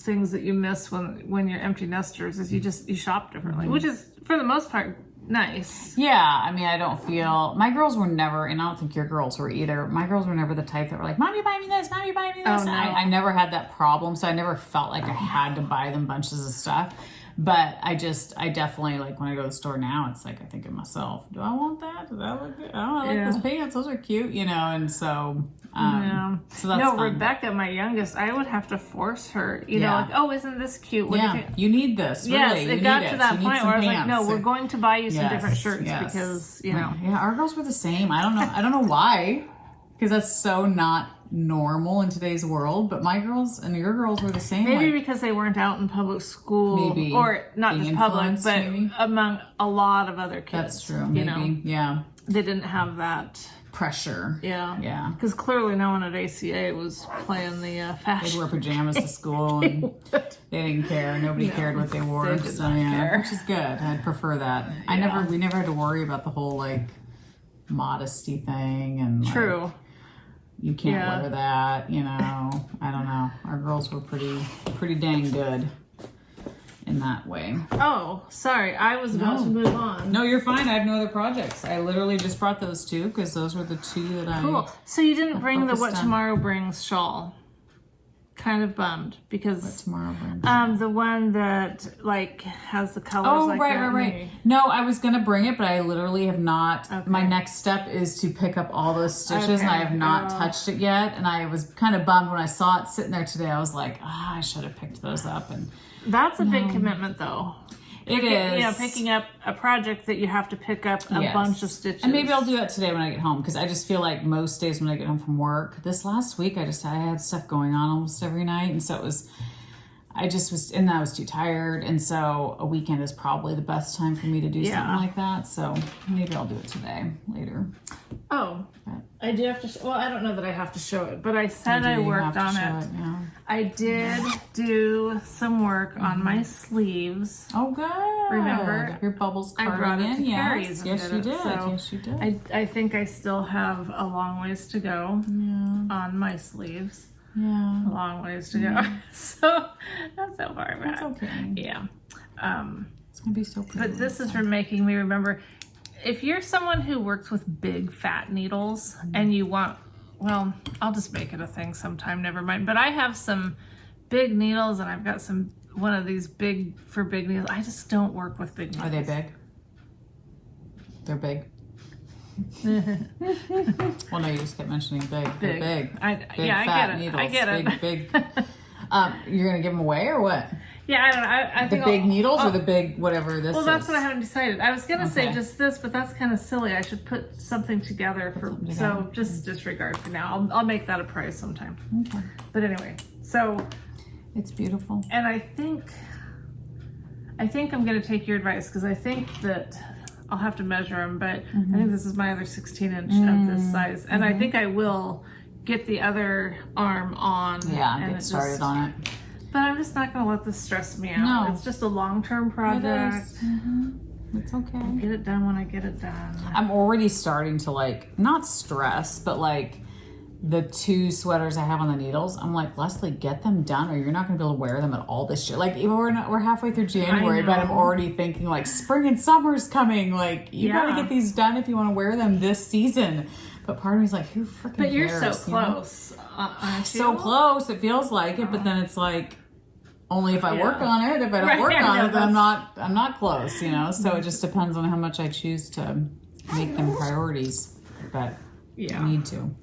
things that you miss when you're empty nesters is you shop differently, which is for the most part nice. Yeah, I mean, I don't feel my girls were never, and I don't think your girls were either. My girls were never the type that were like, "Mom, you buy me this. Mom, you buy me this." Oh, no. I never had that problem, so I never felt like I had to buy them bunches of stuff. But I definitely, like, when I go to the store now, it's like I think of myself, do I want that? Does that look good? Oh, I like those pants. Those are cute, you know. And so, so that's fun. Rebecca, my youngest, I would have to force her, you know, like, oh, isn't this cute? What do you think? You need this. Really. Yes, it got to that point where I was like, no, we're going to buy you some different shirts because, you know. Yeah, our girls were the same. I don't know why, because that's so not normal in today's world, but my girls and your girls were the same. Maybe because they weren't out in public school, maybe, or not just public, but among a lot of other kids. That's true. Maybe, you know? Yeah. They didn't have that pressure. Yeah. Because clearly no one at ACA was playing the fashion. They'd wear pajamas to school and they didn't care. Nobody cared what they wore. They did not care. Which is good. I'd prefer that. We never had to worry about the whole like modesty thing and like, true. You can't wear that, you know. I don't know. Our girls were pretty dang good in that way. Oh, sorry. I was about to move on. No, you're fine. I have no other projects. I literally just brought those two because those were the two that I... Cool. So you didn't bring the What Tomorrow Brings shawl. Kind of bummed because... What Tomorrow Brings? The one that like has the colors like that. Oh, right. No, I was going to bring it, but I literally have not. Okay. My next step is to pick up all those stitches and I have not touched it yet. And I was kind of bummed when I saw it sitting there today. I was like, I should have picked those up. And that's a big commitment though. It is. You know, picking up a project that you have to pick up a bunch of stitches. And maybe I'll do that today when I get home because I just feel like most days when I get home from work, this last week I had stuff going on almost every night. And so it was, I just was, and I was too tired. And so a weekend is probably the best time for me to do something like that. So maybe I'll do it today, later. Oh, I do have to, well, I don't know that I have to show it, but I said I worked on it. Yeah. I did do some work on my sleeves. Oh, good. Remember? Your bubbles I brought it cardigan. to Yes, Carrie's yes, and you did it. did. So Yes, you did. I think I still have a long ways to go on my sleeves. Yeah. A long ways to go. So that's so far back. That's okay. Yeah. It's going to be so pretty. But this is for making me remember, if you're someone who works with big fat needles and you want, well, I'll just make it a thing sometime, never mind. But I have some big needles and I've got one of these big needles. I just don't work with big needles. Are they big? They're big. Well, no, you just kept mentioning big. They're big. I fat get it. Needles. I get it. Big. You're going to give them away or what? Yeah, I don't know. I think the big needles or the big whatever this is? Well, that's what I haven't decided. I was going to say Okay. just this, but that's kind of silly. I should put something together so just disregard for now. I'll make that a prize sometime. Okay. But anyway, so It's beautiful. and I think I'm going to take your advice because I think that I'll have to measure them, but I think this is my other 16-inch of this size, and I think I will get the other arm on. Yeah, and get started on it. But I'm just not going to let this stress me out. No. It's just a long-term project. It's okay. Get it done when I get it done. I'm already starting to like, not stress, but like the 2 sweaters I have on the needles, I'm like, Leslie, get them done or you're not going to be able to wear them at all this year. Like, even we're halfway through January, but I'm already thinking like spring and summer's coming. Like, you got to get these done if you want to wear them this season. But part of me's like, who freaking cares? But you're so close, aren't you? So close, it feels like it, but then it's like, only if I work on it. If I don't work on it, then I'm not close, you know? So it just depends on how much I choose to make them priorities. But I need to.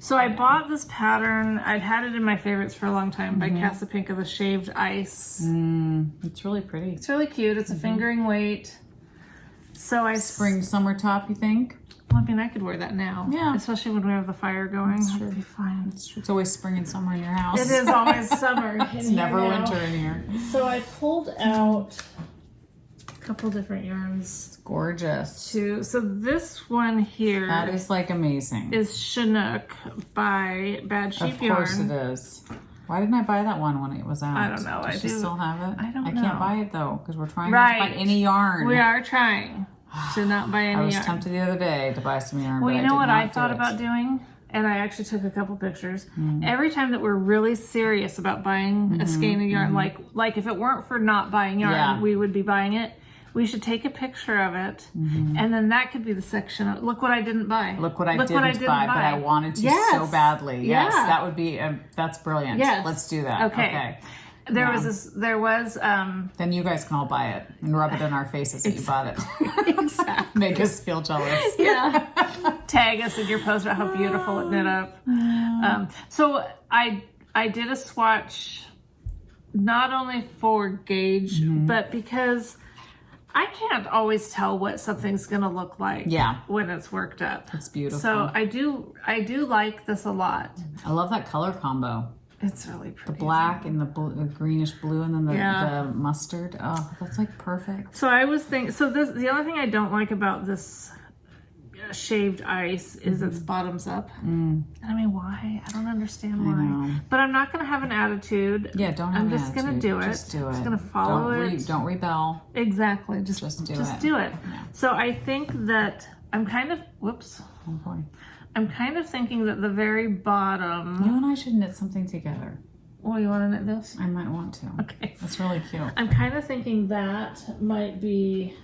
So I bought this pattern. I'd had it in my favorites for a long time by Casapinka, the shaved ice. It's really pretty. It's really cute. It's a fingering weight. So Spring, summer top, you think? Well, I mean, I could wear that now. Yeah. Especially when we have the fire going. That'd be fine. It's always spring and summer in your house. It is always summer. It's never winter in here. So I pulled out a couple different yarns. It's gorgeous. So this one here. That is like amazing. Is Chinook by Bad Sheep Yarn. Of course it is. Why didn't I buy that one when it was out? I don't know. Does she still have it? I don't know. I can't buy it though because we're trying Right. not to buy any yarn. We are trying to not buy any yarn. I was tempted the other day to buy some yarn. Well, but you know what I thought do it. about doing? And I actually took a couple pictures. Every time that we're really serious about buying a skein of yarn, like if it weren't for not buying yarn, we would be buying it. We should take a picture of it, and then that could be the section of, look what I didn't buy. Look what I didn't buy, but I wanted to so badly. Yes, that would be, that's brilliant. Yes. Let's do that. Okay. There was Then you guys can all buy it and rub it in our faces that you bought it. Exactly. Make us feel jealous. Yeah. Tag us in your post about how beautiful it knit up. So I did a swatch, not only for gauge, but because I can't always tell what something's going to look like when it's worked up. It's beautiful. So I do like this a lot. I love that color combo. It's really pretty. The black and the greenish blue and then the mustard. Oh, that's like perfect. So I was thinking, the only thing I don't like about this shaved ice is its bottoms up. And I mean, why? I don't understand why. know. But I'm not going to have an attitude. Yeah, don't have I'm an just going to attitude. do it. Just do it. Just going to follow it. Don't rebel. Exactly. Just do it. Yeah. So I think that I'm kind of, whoops. Oh boy. I'm kind of thinking that the very bottom. You and I should knit something together. Oh, you want to knit this? I might want to. Okay. That's really cute. I'm kind of thinking that might be.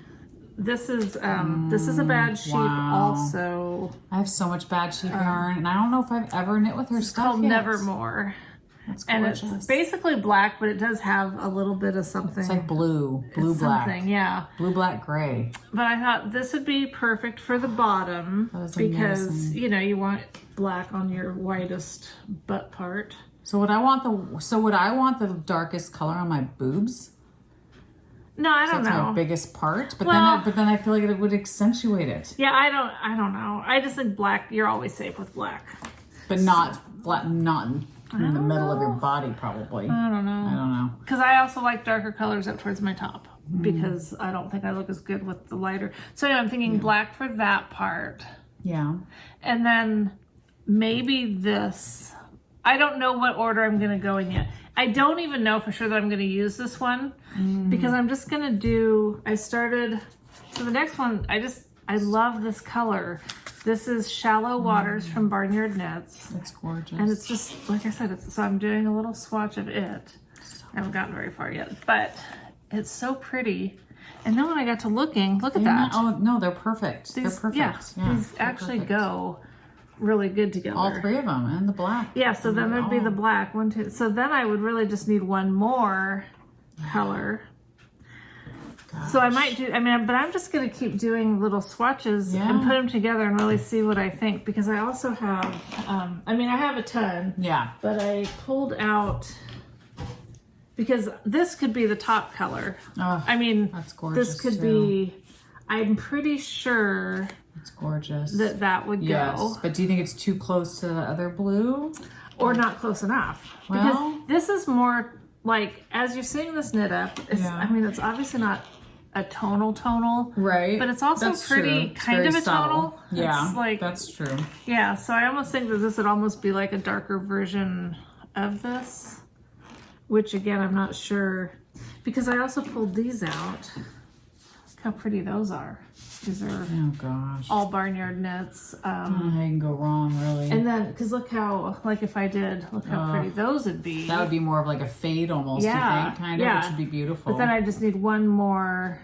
This is a Bad Sheep also. I have so much Bad Sheep yarn, and I don't know if I've ever knit with her stuff Called yet. Nevermore. That's And gorgeous. it's basically black, but it does have a little bit of something. It's like blue black. Something, yeah. Blue, black, gray. But I thought this would be perfect for the bottom because amazing. you want black on your whitest butt part. So would I want the darkest color on my boobs? No, I don't That's know. my biggest part, but Well- then I feel like it would accentuate it. Yeah, I don't know. I just think black. You're always safe with black. But not flat, not in the middle of your body, probably. I don't know. I don't know. Because I also like darker colors up towards my top because I don't think I look as good with the lighter. So anyway, I'm thinking black for that part. Yeah. And then maybe this. I don't know what order I'm going to go in yet. I don't even know for sure that I'm going to use this one because I'm just going to do, so the next one, I love this color. This is Shallow Waters from Barnyard Knits. It's gorgeous. And it's just, like I said, so I'm doing a little swatch of it. I haven't gotten very far yet, but it's so pretty. And then when I got to looking, look at that. Oh, no, they're perfect. They're perfect. Yeah, these actually go really good together. All three of them, and the black. Yeah, so then there'd be the black one, too. So then I would really just need one more color. So I might do, but I'm just going to keep doing little swatches and put them together and really see what I think. Because I also have, I have a ton. Yeah. But I pulled out, because this could be the top color. Oh, that's gorgeous. This could be, I'm pretty sure it's gorgeous. That would go. But do you think it's too close to the other blue? Or not close enough? Well, because this is more like, as you're seeing this knit up, it's obviously not a tonal. Right. But it's also pretty kind of a tonal. Yeah, it's like, that's true. Yeah, so I almost think that this would almost be like a darker version of this. Which again, I'm not sure. Because I also pulled these out. Look how pretty those are. These are all Barnyard Knits. How you can go wrong, really. And then, because look how, look how pretty those would be. That would be more of like a fade almost, you think, kind of, which would be beautiful. But then I just need one more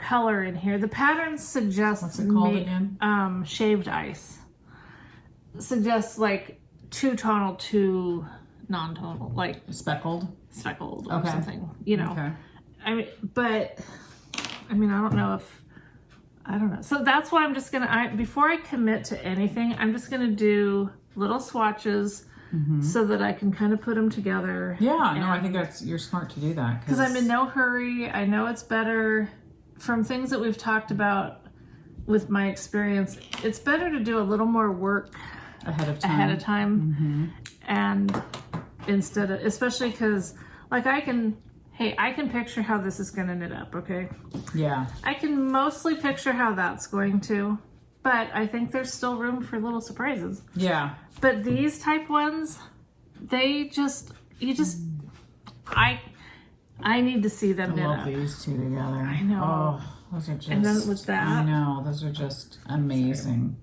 color in here. The pattern suggests, what's it called again? Shaved Ice. Suggests like two tonal, two non-tonal, like speckled or something, Okay. I don't know. So that's why I'm just gonna, before I commit to anything, I'm just gonna do little swatches so that I can kind of put them together. Yeah, no, I think you're smart to do that. Because I'm in no hurry. I know it's better from things that we've talked about with my experience. It's better to do a little more work ahead of time. And instead of, especially because like I can picture how this is going to knit up, okay? Yeah. I can mostly picture how that's going to, but I think there's still room for little surprises. Yeah. But these type ones, I need to see them knit up. I love these two together. I know. Oh, those are just, and then with that. I know, those are just amazing.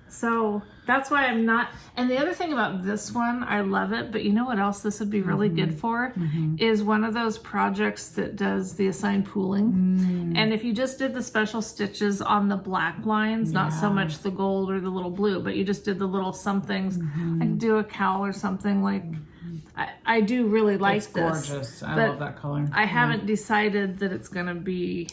So that's why I'm not, and the other thing about this one, I love it, but you know what else this would be really good for? Is one of those projects that does the assigned pooling. And if you just did the special stitches on the black lines, not so much the gold or the little blue, but you just did the little somethings, like do a cowl or something, like, I do really like it's this. Gorgeous. I love that color. I haven't decided that it's going to be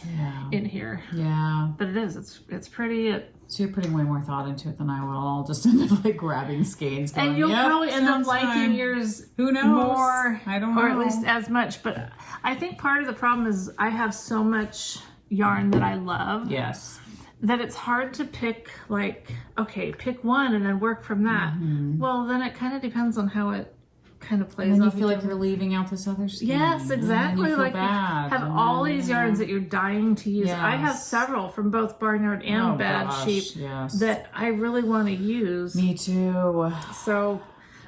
in here. Yeah. But it is. It's pretty. So you're putting way more thought into it than I will. I'll just end up like grabbing skeins. And you'll probably end up liking yours Who knows? more. I don't know. Or at least as much. But I think part of the problem is I have so much yarn that I love. Yes. That it's hard to pick, like, okay, pick one and then work from that. Well, then it kind of depends on how it kind of plays and off. You feel like you're leaving out this other skein. Yes, exactly. You like bad. You have all these yarns that you're dying to use. I have several from both Barnyard and Bad Sheep that I really want to use. Me too. So,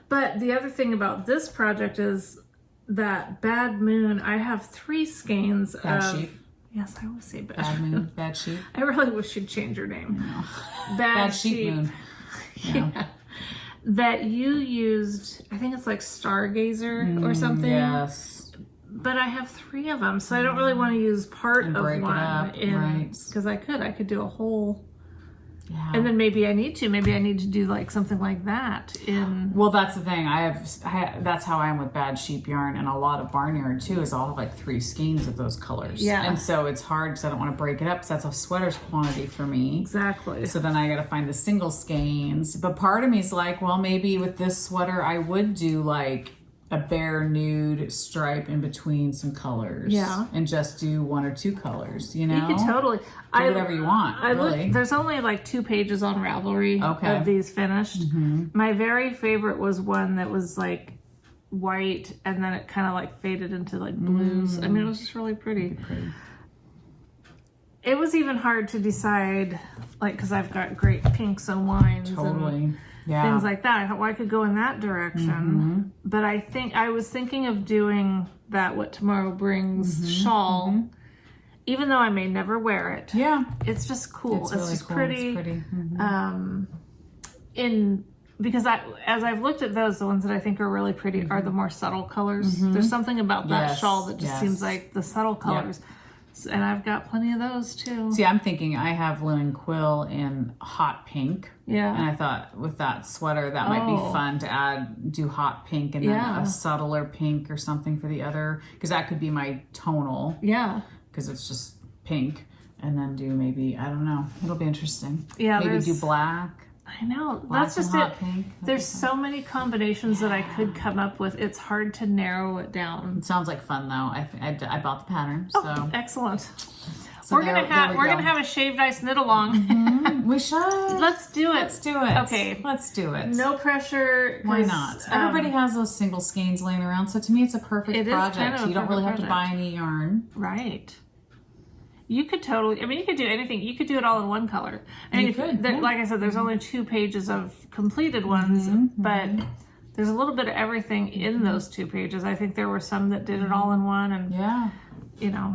but the other thing about this project is that Bad Moon, I have 3 skeins Bad Sheep. Yes, I always say Bad Moon. Bad Sheep. I really wish you'd change your name. Bad Sheep Moon. Yeah. That you used, I think it's like Stargazer or something. Yes. But I have 3 of them, so I don't really want to use part of one because I could do a whole. Yeah. And then maybe I need to do like something like that in. Well, that's the thing. That's how I am with Bad Sheep yarn and a lot of Barnyard too. Is I'll have like 3 skeins of those colors. Yeah. And so it's hard because I don't want to break it up because that's a sweater's quantity for me. Exactly. So then I got to find the single skeins. But part of me is like, well, maybe with this sweater I would do like a bare nude stripe in between some colors. Yeah. And just do 1 or 2 colors, you know? You could totally. Do whatever you want, really. There's only like 2 pages on Ravelry of these finished. My very favorite was one that was like white and then it kind of like faded into like blues. I mean, it was just really pretty. It was even hard to decide, like, because I've got great pinks and wines and things like that. I thought, well, I could go in that direction. But I was thinking of doing that What Tomorrow Brings shawl, even though I may never wear it. Yeah. It's just cool. It's really just cool. pretty. It's pretty. Because as I've looked at those, the ones that I think are really pretty are the more subtle colors. There's something about that shawl that just seems like the subtle colors. And I've got plenty of those too. See, I'm thinking I have linen quill in hot pink. Yeah. And I thought with that sweater, that might be fun to do hot pink and then a subtler pink or something for the other. Because that could be my tonal. Yeah. Because it's just pink. And then do maybe, I don't know. It'll be interesting. Yeah. Maybe do black. I know. Black That's just and it. hot pink. There's so many combinations that I could come up with. It's hard to narrow it down. It sounds like fun though. I bought the pattern. So excellent. So we're gonna have a shaved ice knit along. We should. Let's do it. Let's do it. Okay. Let's do it. No pressure. Why not? Everybody has those single skeins laying around. So to me, it's a perfect project. Kind of you don't really have to buy any yarn. Right. You could totally, you could do anything. You could do it all in one color. I mean, like I said, there's only 2 pages of completed ones, but there's a little bit of everything in those 2 pages. I think there were some that did it all in one. And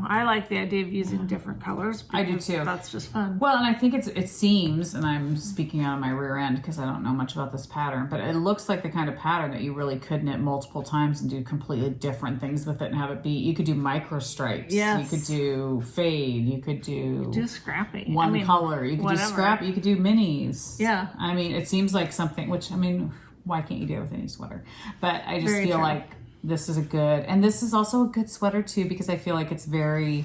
I like the idea of using different colors. I do too. That's just fun. Well, and I think it seems, and I'm speaking out of my rear end because I don't know much about this pattern, but it looks like the kind of pattern that you really could knit multiple times and do completely different things with it and have it be, you could do micro stripes. Yes. You could do fade. You could do scrappy. One color. You could do scrap. You could do minis. Yeah. I mean, it seems like something, which, I mean, why can't you do it with any sweater? But I just feel like this is and this is also a good sweater too, because I feel like it's very,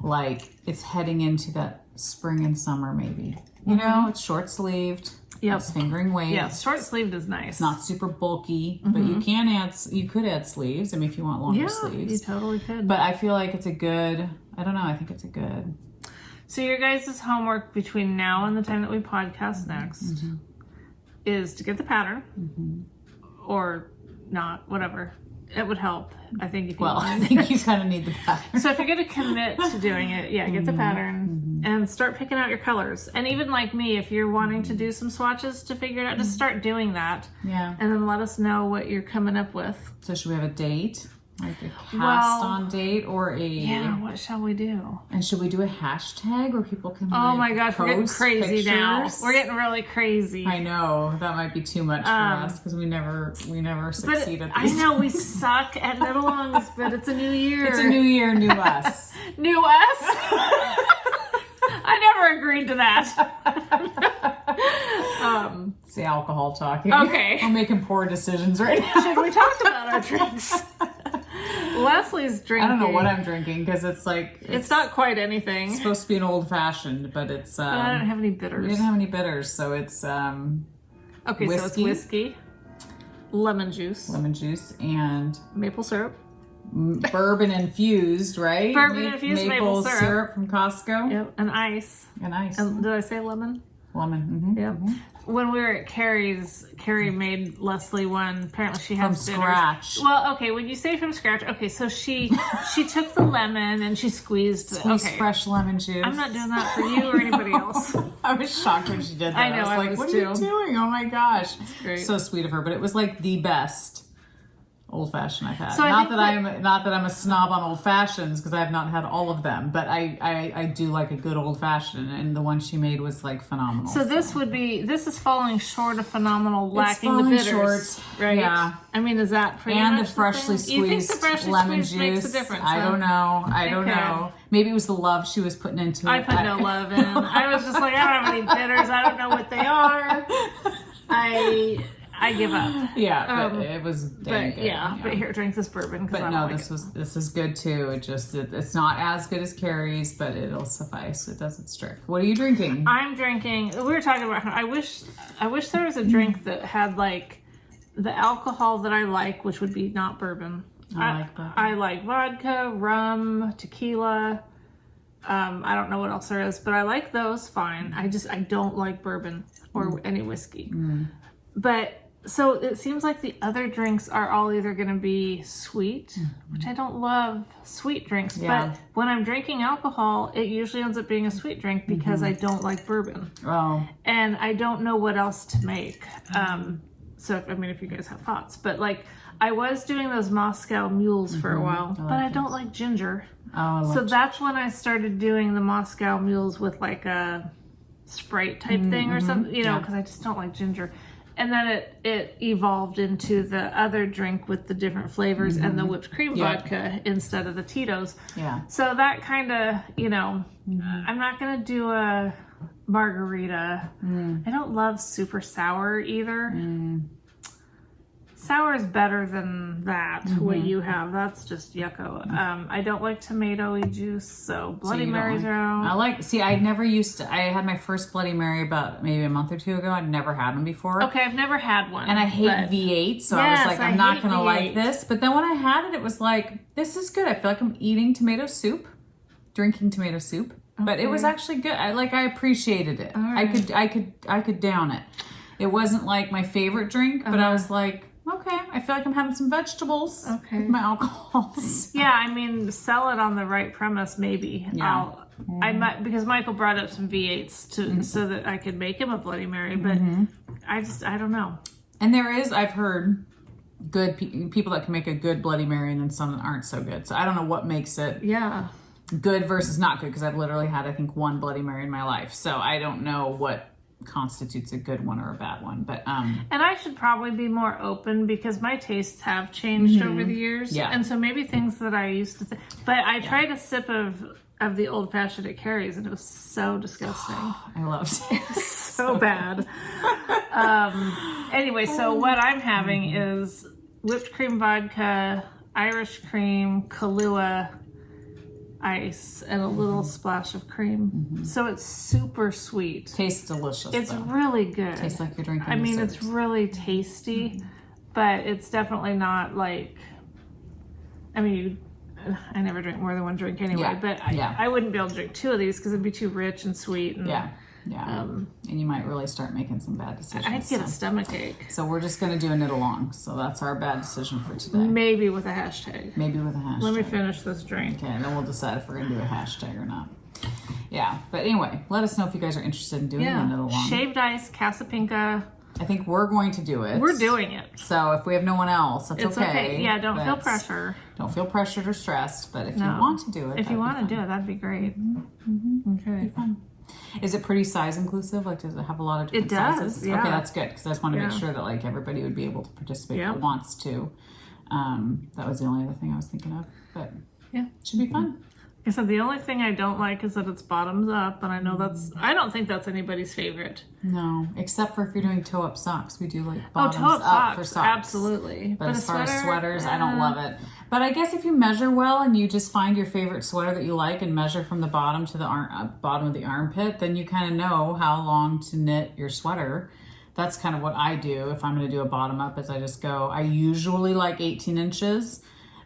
like, it's heading into that spring and summer maybe. You know, it's short sleeved. Yep. It's fingering weight. Yeah, short sleeved is nice. It's not super bulky, but you could add sleeves. I mean, if you want longer sleeves. You totally could. But I feel like it's a good, I don't know, I think it's a good. So your guys' homework between now and the time that we podcast next is to get the pattern or not, whatever. It would help, I think. If you I think you kind of need the pattern. So if you're going to commit to doing it, get the pattern and start picking out your colors. And even like me, if you're wanting to do some swatches to figure it out, just start doing that. Yeah. And then let us know what you're coming up with. So should we have a date? Like a cast on date or a... Yeah, what shall we do? And should we do a hashtag where people can Oh my gosh, we're getting crazy pictures? Now. We're getting really crazy. I know. That might be too much for us because we never succeed at these. I know, we suck at knit-alongs, but it's a new year. It's a new year, new us. New us? I never agreed to that. It's the alcohol talking. Okay. We're making poor decisions right now. Should we talk about our drinks? Leslie's drinking. I don't know what I'm drinking because it's like... It's not quite anything. It's supposed to be an old fashioned, but it's... But I don't have any bitters. We didn't have any bitters, so it's okay, so it's whiskey, lemon juice, and... maple syrup. Bourbon infused, right? Bourbon infused maple syrup from Costco. Yep, and ice. And did I say lemon? Lemon. Yep. When we were at Carrie's, Carrie made Leslie one. Apparently she has from scratch. Well, okay, when you say from scratch, okay, so she took the lemon and she squeezed fresh lemon juice. I'm not doing that for you or anybody else. I was shocked when she did that. I know, I was like, what are you doing? Oh my gosh. So sweet of her, but it was like the best old fashioned I've had. So not that I'm a snob on old fashions because I have not had all of them, but I do like a good old fashioned, and the one she made was like phenomenal. So this is falling short of phenomenal, lacking the bitters, short, right? Yeah. I mean, is that pretty and much the freshly squeezed lemon juice makes a difference? I don't know. I don't know. Maybe it was the love she was putting into it. I put no love in. I was just like, I don't have any bitters. I don't know what they are. I give up. Yeah, but it was dang good. Yeah, but here, drink this bourbon. But no, this is good too. It's not as good as Carrie's, but it'll suffice. It does its trick. What are you drinking? I'm drinking. We were talking about. I wish there was a drink that had like the alcohol that I like, which would be not bourbon. I like vodka, rum, tequila. I don't know what else there is, but I like those fine. I don't like bourbon or any whiskey. But so it seems like the other drinks are all either going to be sweet, which I don't love sweet drinks. But when I'm drinking alcohol, it usually ends up being a sweet drink because I don't like bourbon. Oh. And I don't know what else to make. So, I mean, if you guys have thoughts. But, like, I was doing those Moscow mules for a while, but I don't like ginger. Oh, so that's when I started doing the Moscow mules with, like, a Sprite type thing or something, you know, because I just don't like ginger. And then it evolved into the other drink with the different flavors and the whipped cream vodka instead of the Tito's. Yeah. So that kind of, you know, I'm not going to do a margarita. I don't love super sour either. Sour is better than that, what you have. That's just yucko. I don't like tomatoey juice, so Bloody Marys are out. I never used to. I had my first Bloody Mary about maybe a month or two ago. I'd never had them before. Okay, I've never had one. And I hate V8, so I was like, I'm not going to like this. But then when I had it, it was like, this is good. I feel like I'm eating tomato soup, drinking tomato soup. But it was actually good. I appreciated it. Right. I could down it. It wasn't like my favorite drink, but I was like, okay, I feel like I'm having some vegetables with my alcohols. Yeah, I mean, sell it on the right premise, maybe. Yeah. I might, because Michael brought up some V8s so that I could make him a Bloody Mary, but I don't know. And I've heard good people that can make a good Bloody Mary and then some that aren't so good. So I don't know what makes it good versus not good, because I've literally had, I think, one Bloody Mary in my life. So I don't know what constitutes a good one or a bad one, but and I should probably be more open because my tastes have changed over the years, and so maybe things that I used to but I tried a sip of the old fashioned it carries and it was so disgusting. I loved it. So bad. Anyway, so what I'm having is whipped cream vodka, Irish cream, Kahlua ice, and a little splash of cream. So it's super sweet. Tastes delicious. It's really good. Tastes like you're drinking. I mean, dessert. it's really tasty, but it's definitely not like, I mean, I never drink more than one drink anyway, but I wouldn't be able to drink two of these because it'd be too rich and sweet. And, and you might really start making some bad decisions. I'd get a stomach ache. So we're just going to do a knit along. So that's our bad decision for today. Maybe with a hashtag. Maybe with a hashtag. Let me finish this drink. Okay, and then we'll decide if we're going to do a hashtag or not. Yeah, but anyway, let us know if you guys are interested in doing a knit along. Shaved ice, Casapinka. I think we're going to do it. We're doing it. So if we have no one else, it's okay. Yeah, don't feel pressure. Don't feel pressured or stressed, but if you want to do it, if you want to do it, that'd be great. Okay. It'd be fun. Is it pretty size inclusive? Like, does it have a lot of different sizes? Yeah. Okay, that's good, because I just want to make sure that like everybody would be able to participate who wants to. That was the only other thing I was thinking of, but it should be fun. Like I said, the only thing I don't like is that it's bottoms up, and I know I don't think that's anybody's favorite. No, except for if you're doing toe-up socks. We do like bottoms toe-up up for socks. Absolutely. But as far as sweaters, I don't love it. But I guess if you measure well and you just find your favorite sweater that you like and measure from the bottom to the bottom of the armpit, then you kind of know how long to knit your sweater. That's kind of what I do if I'm going to do a bottom up, is I just go, I usually like 18 inches.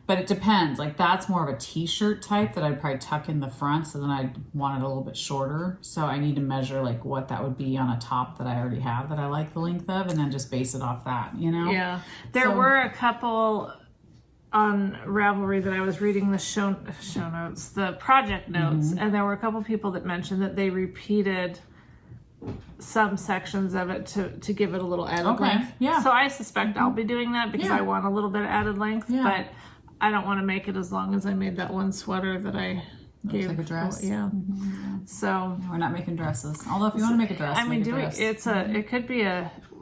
But it depends. Like, that's more of a t-shirt type that I'd probably tuck in the front, so then I'd want it a little bit shorter. So I need to measure like what that would be on a top that I already have that I like the length of, and then just base it off that, you know? Yeah. There were a couple on Ravelry that I was reading the show notes, the project notes, and there were a couple people that mentioned that they repeated some sections of it to give it a little added length. Yeah. So I suspect I'll be doing that because I want a little bit of added length, but I don't want to make it as long as I made that one sweater that I gave. Like a dress. Yeah. So we're not making dresses. Although if you want to make a dress, it could be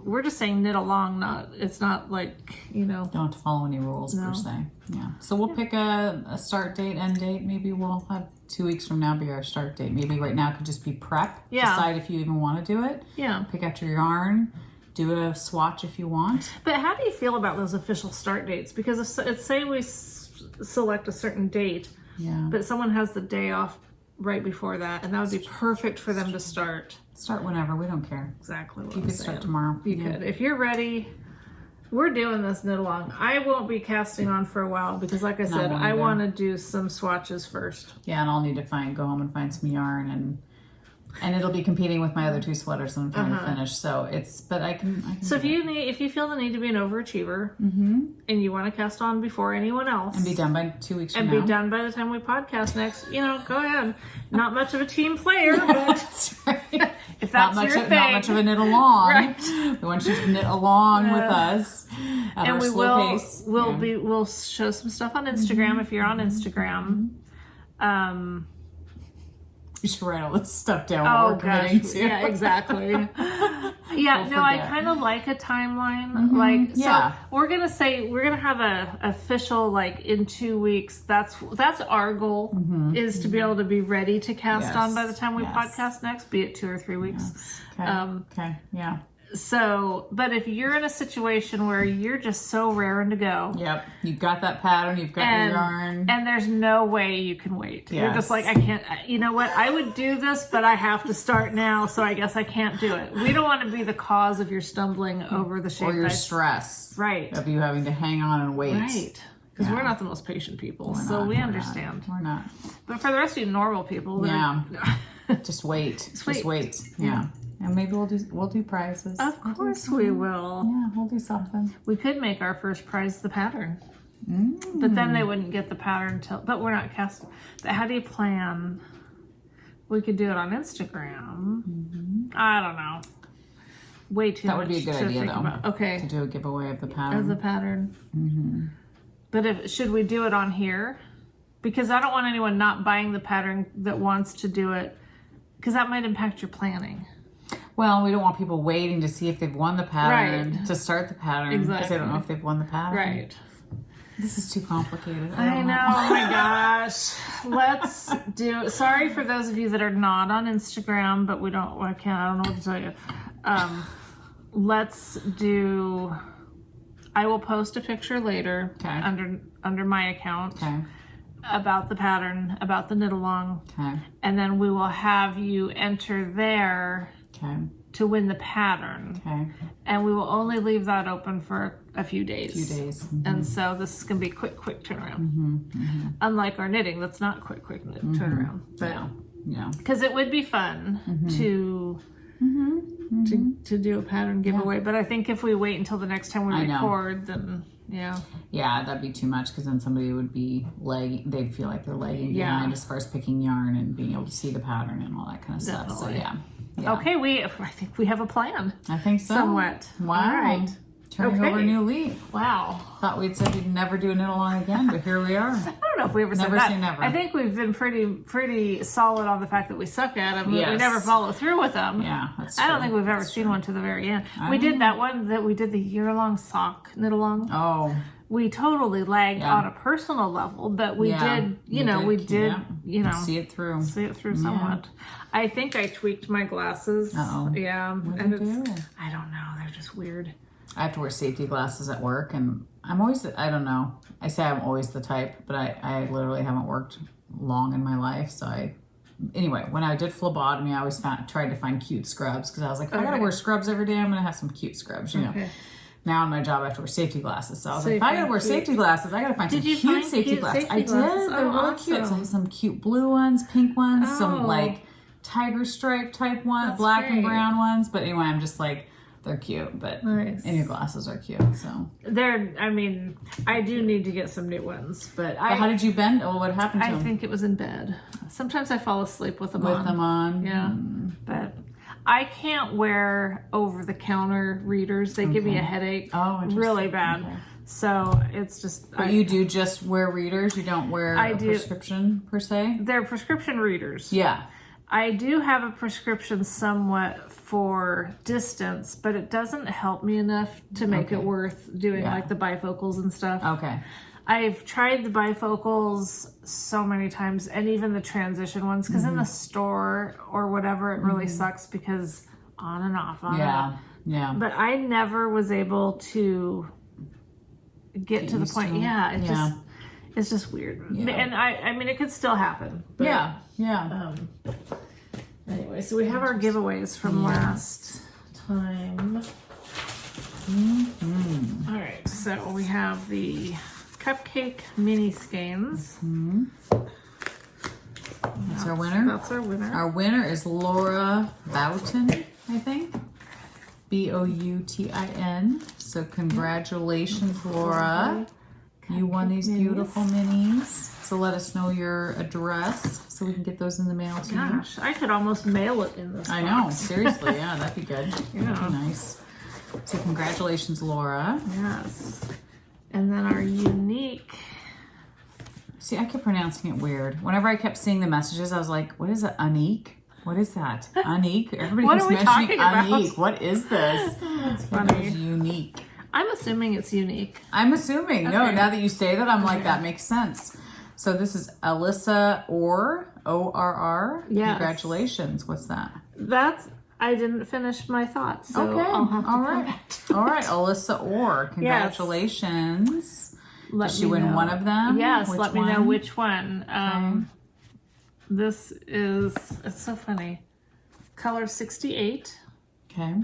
we're just saying knit along, it's not like, you know. Don't have to follow any rules per se. Yeah. So we'll pick a start date, end date. Maybe we'll have 2 weeks from now be our start date. Maybe right now it could just be prep. Yeah. Decide if you even want to do it. Yeah. Pick out your yarn. Do a swatch if you want. But how do you feel about those official start dates? Because if say we select a certain date, but someone has the day off right before that, and that would be perfect for them to start. Start whenever. We don't care. Exactly what you could start tomorrow. You could. If you're ready, we're doing this knit along. I won't be casting on for a while because, like I said, I want to do some swatches first. Yeah, and I'll need to go home and find some yarn, and it'll be competing with my other 2 sweaters that I'm trying to finish. So but I can. So if you feel the need to be an overachiever, and you want to cast on before anyone else, and be done by 2 weeks from and now, be done by the time we podcast next, go ahead. Not much of a team player, but that's right. If that's your thing, not much of a knit along. Right. We want you to knit along with us at our slow pace. We'll show some stuff on Instagram if you're on Instagram. You should write all this stuff down what we're committing to. Yeah, exactly. Yeah, no, I kind of like a timeline. So we're gonna have a official in 2 weeks. That's our goal is to be able to be ready to cast on by the time we podcast next, be it 2 or 3 weeks. Yes. Okay. Yeah. So, but if you're in a situation where you're just so raring to go. Yep. You've got that pattern, you've got your yarn. And there's no way you can wait. Yes. You're just like, I can't, you know what? I would do this, but I have to start now, so I guess I can't do it. We don't want to be the cause of your stumbling over the shape. Or your stress. Right. Of you having to hang on and wait. Right. Because we're not the most patient people, so we understand. We're not. But for the rest of you normal people, just wait. Just wait. Yeah. And maybe we'll do prizes. Of course we will. Yeah, we'll do something. We could make our first prize the pattern. But then they wouldn't get the pattern but we're not casting. But how do you plan? We could do it on Instagram. I don't know. Way too much. That would be a good idea, though. About. Okay. To do a giveaway of the pattern. Of the pattern. But should we do it on here? Because I don't want anyone not buying the pattern that wants to do it, because that might impact your planning. Well, we don't want people waiting to see if they've won the pattern, to start the pattern, because they don't know if they've won the pattern. Right. This is too complicated. I know. Oh my gosh. Let's do. Sorry for those of you that are not on Instagram, but I don't know what to tell you. Let's do. I will post a picture later under my account about the pattern, about the knit along, and then we will have you enter there. To win the pattern. And we will only leave that open for a few days. And so this is going to be quick turnaround. Unlike our knitting, that's not quick turnaround. But because it would be fun to do a pattern giveaway. But I think if we wait until the next time we record, then that'd be too much, because then somebody would be lagging. They'd feel like they're lagging behind as far as picking yarn and being able to see the pattern and all that kind of stuff. So okay, I think we have a plan. I think so. Somewhat. Wow. All right. Turning over a new leaf. Wow. Thought we'd said we'd never do a knit along again, but here we are. I don't know if we ever said that. Never say never. I think we've been pretty solid on the fact that we suck at them, but we never follow through with them. Yeah, that's true. I don't think we've ever seen one to the very end. We did that one that we did the year-long sock knit along. Oh. We totally lagged on a personal level, but we did, we did see it through. Somewhat. I think I tweaked my glasses. Yeah. What and did you do? I don't know. They're just weird. I have to wear safety glasses at work, and I'm always, I don't know. I say I'm always the type, but I literally haven't worked long in my life. So anyway, when I did phlebotomy, I always tried to find cute scrubs, because I was like, if I gotta wear scrubs every day, I'm gonna have some cute scrubs, you know. Now in my job, I have to wear safety glasses. So I was like, if I gotta wear safety glasses, I gotta find some cute safety glasses. I did. They're really cute. So I have some cute blue ones, pink ones, some tiger stripe type ones, black and brown ones. But anyway, I'm just like, they're cute, but and your glasses are cute. So I do need to get some new ones. But how did you bend? Oh, what happened to them? I think it was in bed. Sometimes I fall asleep with them on. Yeah, but I can't wear over-the-counter readers. They give me a headache really bad. Okay. So it's just... But you do just wear readers? You don't wear prescription, per se? They're prescription readers. Yeah. I do have a prescription somewhat for distance, but it doesn't help me enough to make it worth doing like the bifocals and stuff. Okay. I've tried the bifocals so many times, and even the transition ones, because in the store or whatever, it really sucks, because on and off, on and off. Yeah. But I never was able to get to the point. It's just weird. Yeah. And I mean, it could still happen. But, anyway, so we have our giveaways from last time. All right, so we have the cupcake mini skeins. That's our winner. That's our winner. Our winner is Laura Boutin, I think. Boutin. So congratulations, Laura. You won these beautiful minis. So let us know your address so we can get those in the mail to you. Gosh, I could almost mail it in this I box. know, seriously, yeah, that'd be good. Yeah. That'd be nice. So congratulations, Laura. Yes. And then our unique. See, I kept pronouncing it weird. Whenever I kept seeing the messages, I was like, what is it, unique? What is that? Unique? Everybody What keeps are we mentioning talking about? unique. What is this? That's It funny. was unique. I'm assuming it's unique. I'm assuming. No, Okay. now that you say that, I'm like, that makes sense. So this is Alyssa Orr, O-R-R. Yes. Congratulations. What's that? I didn't finish my thoughts, so Okay. I'll have to All come right. back to All right, Alyssa Orr. Congratulations. Let Did she me win know. one of them? Yes, Which let me know one? which one. This is, it's so funny. Color 68, Okay.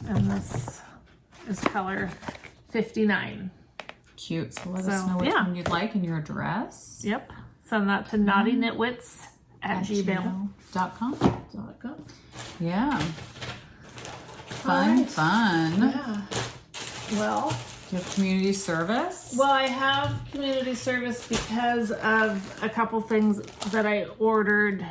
and this is color 59. Cute. So let us So, know which yeah. one you'd like and your address. Yep. Send that to knottyknitwits@gmail.com. gmail.com. Yeah. Fun, right. fun. Yeah. Well, Do you have community service? Well, I have community service because of a couple things that I ordered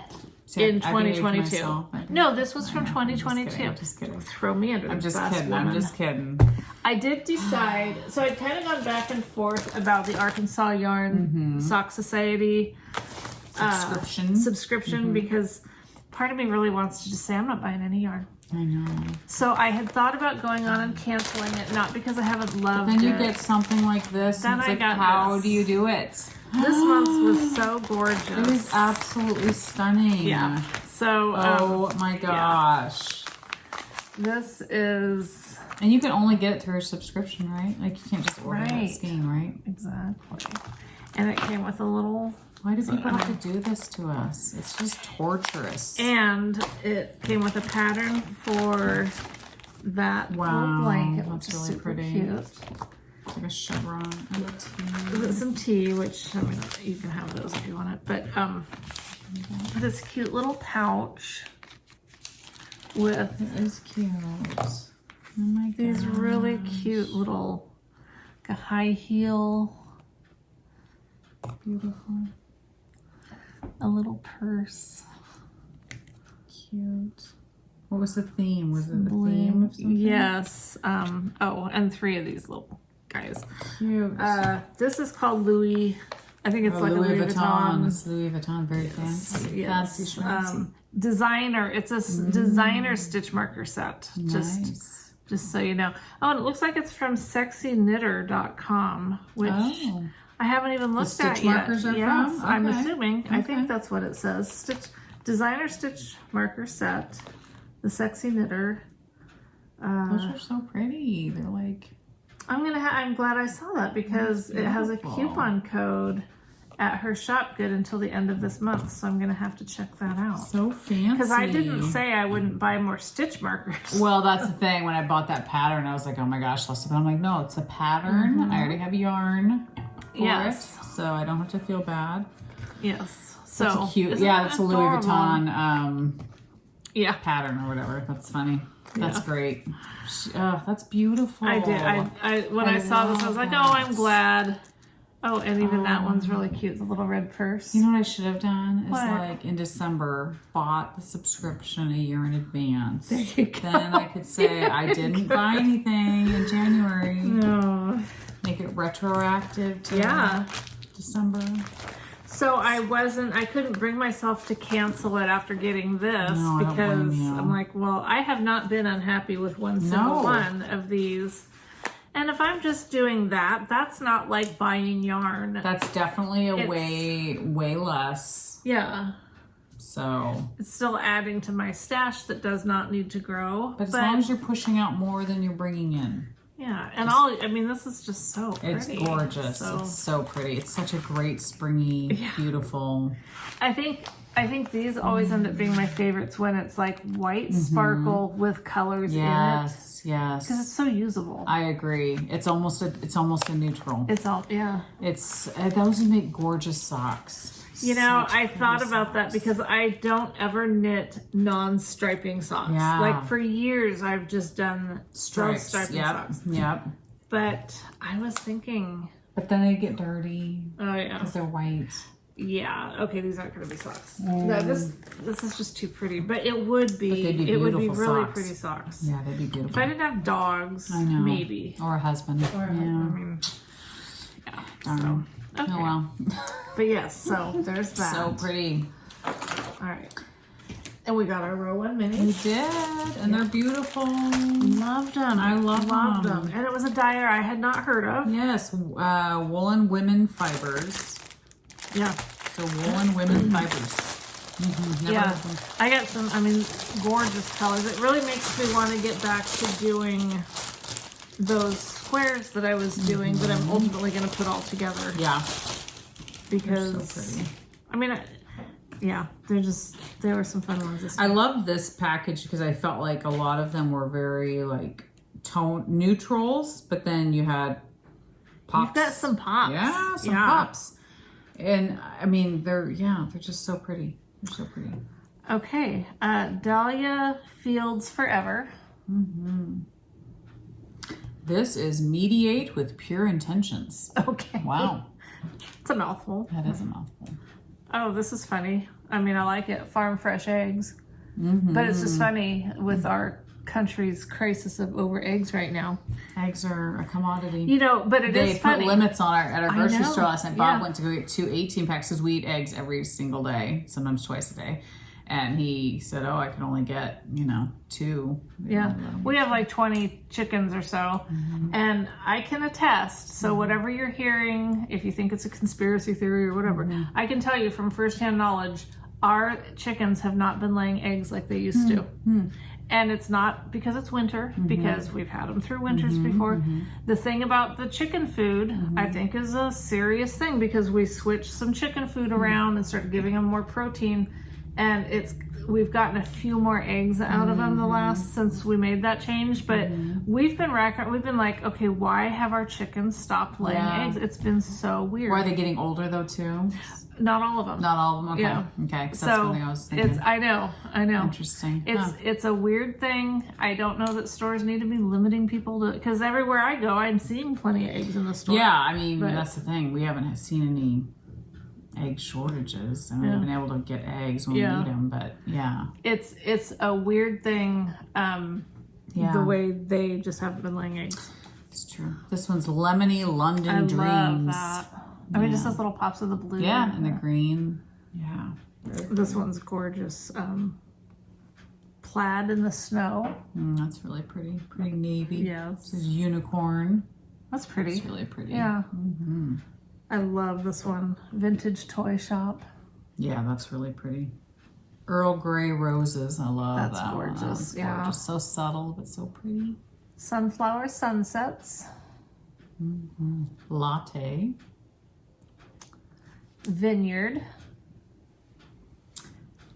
See, in I behaved 2022. myself. No, this was from I know, I'm just 2022. kidding, I'm just kidding. Throw me under I'm the just bus, kidding. woman. I'm just kidding. I did decide, so I'd kind of gone back and forth about the Arkansas Yarn Sock Society subscription because part of me really wants to just say, I'm not buying any yarn. I know. So I had thought about going on and canceling it, not because I haven't loved Then you it. get something like this. Then and it's I like, got how this. do you do it? This month was so gorgeous. It is absolutely stunning. Yeah. So, Oh my gosh. this is And you can only get it through a subscription, right? Like you can't just order that Right. skein, right? exactly, and it came with a little, Why do people have to do this to us? It's just torturous. and it came with a pattern for that Wow, little blanket, which that's is really super pretty. cute. It's like a chevron and a tee. With some tea, which I mean, you can have those if you want it, but this cute little pouch with It is cute. Oh my god. these really cute little, like a high heel, Beautiful. a little purse. Cute. What was the theme? Was it the theme of something? Yes. Oh, and 3 of these little guys. Cute. This is called Louis. I think it's like a Louis Vuitton. It's Louis Vuitton, very fancy. Yes. Fancy schmancy. Designer. It's a designer stitch marker set. Nice. Just so you know. Oh, and it looks like it's from sexyknitter.com, which I haven't even looked at stitch yet. markers are Yes, from? I'm Okay. assuming. I Okay. think that's what it says. Designer stitch marker set. The Sexy Knitter. Those are so pretty. They're like I'm glad I saw that because it has a beautiful. coupon code at her shop good until the end of this month, so I'm gonna have to check that out. so fancy. Because I didn't say I wouldn't buy more stitch markers. Well, that's the thing. When I bought that pattern, I was like, oh my gosh, Leslie. But I'm like, no, it's a pattern. I already have yarn for Yes. it, so I don't have to feel bad. Yes. That's So a cute. isn't Yeah, that it's a Louis adorable? Vuitton Yeah, pattern or whatever. That's funny. That's Yeah. great. That's beautiful. I did. When I saw this, I was like, oh, I'm glad. Oh, and even that one's really cute. The little red purse. You know what I should have done is What? like in December bought the subscription a year in advance. There you go. Then I could say I didn't buy anything in January. No. Make it retroactive to Yeah. December. So I couldn't bring myself to cancel it after getting this No, I don't blame because you. I'm like, well, I have not been unhappy with one single No. one of these. And if I'm just doing that, that's not like buying yarn. That's definitely a It's- way less. Yeah. So, It's still adding to my stash that does not need to grow. but as long as you're pushing out more than you're bringing in, yeah, and this is just so pretty. it's gorgeous. So It's so pretty. It's such a great springy, beautiful. I think I think these always end up being my favorites when it's like white sparkle with colors in it. Yes, Because yes. it's so usable. I agree. It's almost a neutral. It's all, yeah. It's those would make gorgeous socks. You know, Such I pretty thought about that socks. because I don't ever knit non-striping socks. Yeah. Like for years, I've just done Stripes. striping Yep. socks. Yep. But I was thinking, But then they get dirty oh yeah, because they're white. yeah. Okay, these aren't going to be socks. No, this is just too pretty. But it would be. they'd be It would be beautiful really socks. pretty socks. Yeah, they'd be beautiful. If I didn't have dogs, I know. maybe. Or a husband. Or, I yeah. mean, yeah. Darn. So, okay. Oh well. But yes, so there's that. So pretty. All right. And we got our row 1 We minis. did, and they're beautiful. Loved them. I love Loved them. them. And it was a dyer I had not heard of. Yes, woolen women fibers. Yeah. So woolen women fibers. Never Yeah. heard of them. I got some, I mean, gorgeous colors. It really makes me want to get back to doing those squares that I was doing that I'm ultimately going to put all together. Yeah. Because, They're so pretty. I mean, yeah, there were some fun ones this I time. love this package because I felt like a lot of them were very like tone neutrals, but then you had pops. You've got some pops. Yeah, some pops. And I mean, they're just so pretty. They're so pretty. Okay, Dahlia Fields Forever. This is mediate with pure intentions. Okay. Wow, It's a mouthful. that is a mouthful. Oh, this is funny. I mean, I like it. Farm fresh eggs. But it's just funny with our country's crisis of over eggs right now. Eggs are a commodity. You know, but it They is put funny. limits on at our grocery know, store last night. Bob yeah. went to go get 2 18-packs because we eat eggs every single day, sometimes twice a day. And he said, oh, I can only get, 2. Yeah. We have like 20 chickens or so. And I can attest. So whatever you're hearing, if you think it's a conspiracy theory or whatever, I can tell you from firsthand knowledge, our chickens have not been laying eggs like they used to. And it's not because it's winter, because we've had them through winters before. The thing about the chicken food, I think, is a serious thing because we switched some chicken food around and started giving them more protein. And we've gotten a few more eggs out of them since we made that change. But we've been like, okay, why have our chickens stopped laying eggs? It's been so weird. Or are they getting older though too? Not all of them. Not all of them. Okay. Yeah. Okay. 'Cause that's So something I was thinking. I know. Interesting. It's a weird thing. I don't know that stores need to be limiting people to, because everywhere I go, I'm seeing plenty of eggs in the store. Yeah, I mean, But- that's the thing. We haven't seen any egg shortages. I mean, we've been able to get eggs when we need them, but yeah. It's a weird thing. The way they just haven't been laying eggs. It's true. This one's Lemony London I Dreams. love that. I mean, just those little pops of the blue. Yeah, and the green. Yeah. This one's gorgeous. Plaid in the snow. That's really pretty. Pretty navy. Yes. This is unicorn. That's pretty. It's really pretty. Yeah. I love this one. Vintage Toy Shop. Yeah, that's really pretty. Earl Grey Roses. I love That's that one. gorgeous, That's yeah. gorgeous. So subtle, but so pretty. Sunflower Sunsets. Latte. Vineyard.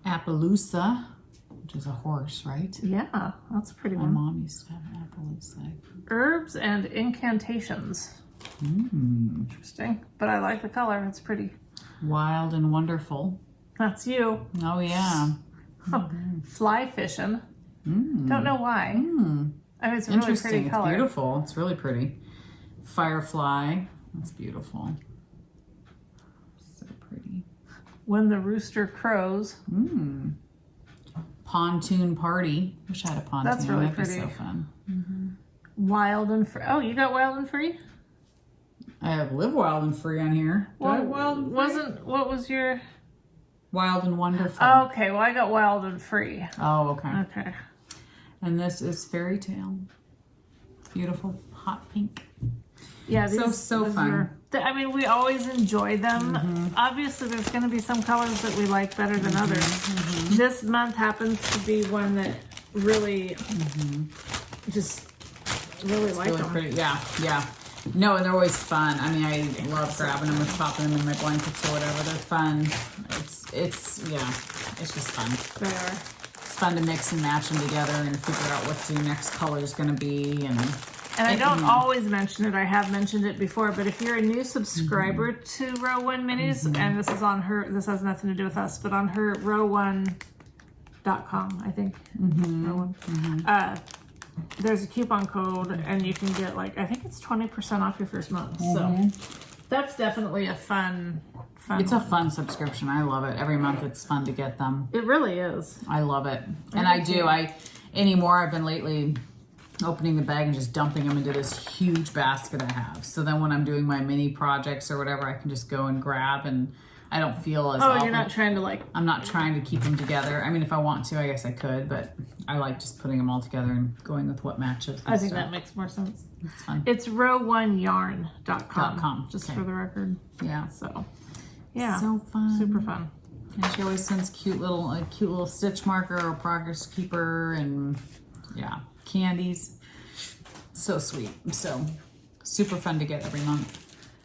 Appaloosa, which is a horse, right? Yeah, that's a pretty My one. mom used to have an Appaloosa. Herbs and Incantations. Interesting. But I like the color. It's pretty. Wild and Wonderful. That's you. Oh, yeah. Fly fishing. Don't know why. I mean, it's a really Interesting. pretty It's color. beautiful. It's really pretty. Firefly. That's beautiful. So pretty. When the Rooster Crows. Pontoon Party. Wish I had a pontoon. That's really That'd be pretty. so fun. Wild and Free. Oh, you got Wild and Free? I have Live Wild and Free on here. Do I have Wild and Free? What was your... Wild and Wonderful. Okay, well, I got Wild and Free. Oh, okay. Okay. And this is Fairy Tale. Beautiful hot pink. Yeah, So these fun. I mean, we always enjoy them. Obviously, there's going to be some colors that we like better than others. This month happens to be one that really just really like Really them. pretty. Yeah, yeah. No, and they're always fun. I mean, I love grabbing them and popping them in my blankets or whatever. They're fun. It's just fun. They are. It's fun to mix and match them together and figure out what the next color is going to be. And I don't always mention it. I have mentioned it before, but if you're a new subscriber to Row One Minis, and this is on her, this has nothing to do with us, but on her row1.com, I think. Row One. There's a coupon code, and you can get like, I think it's 20% off your first month. So that's definitely a fun. It's a fun subscription. I love it. Every month it's fun to get them. It really is. I love it. And I do. Anymore, I've been lately opening the bag and just dumping them into this huge basket I have. So then when I'm doing my mini projects or whatever, I can just go and grab, and I don't feel as you're not trying to like... I'm not trying to keep them together. I mean, if I want to, I guess I could, but I like just putting them all together and going with what matches. I think that makes more sense. It's fun. It's row1yarn.com. Just Okay. for the record. Yeah. So, yeah. So fun. Super fun. And she always sends cute little stitch marker or progress keeper and candies. So sweet. So super fun to get every month.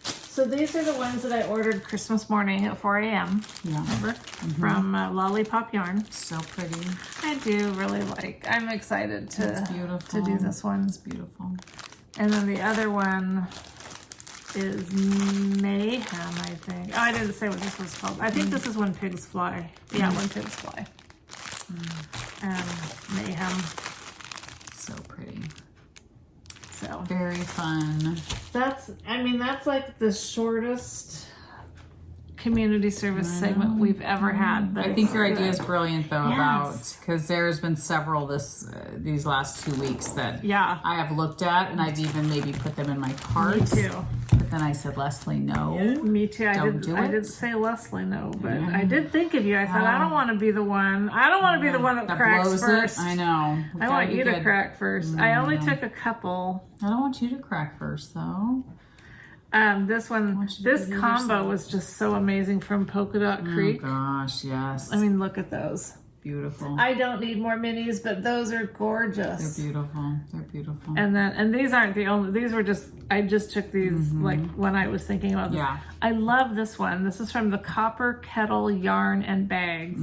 So these are the ones that I ordered Christmas morning at 4 a.m. Yeah. Remember? From Lollipop Yarn. So pretty. I do really I'm excited to do this one. It's beautiful. And then the other one is Mayhem, I think. Oh, I didn't say what this was called. I think this is When Pigs Fly. Yeah, When Pigs Fly. Mayhem. So pretty. So very fun. That's like the shortest community service segment we've ever had. But I think your idea is brilliant though, because there's been several these last 2 weeks that I have looked at, and I've even maybe put them in my cart. Me too. But then I said, Leslie, no. Yeah, me too. I didn't say Leslie no, but I did think of you. I thought I don't want to be the one. I don't want to be the one that cracks first. I know. I want you to crack first. I only took a couple. I don't want you to crack first though. This combo was just so amazing from Polka Dot Creek. Oh gosh, yes. I mean, look at those. Beautiful. I don't need more minis, but those are gorgeous. They're beautiful. They're beautiful. And these aren't the only. These were just. I just took these like when I was thinking about this. Yeah. I love this one. This is from the Copper Kettle Yarn and Bags.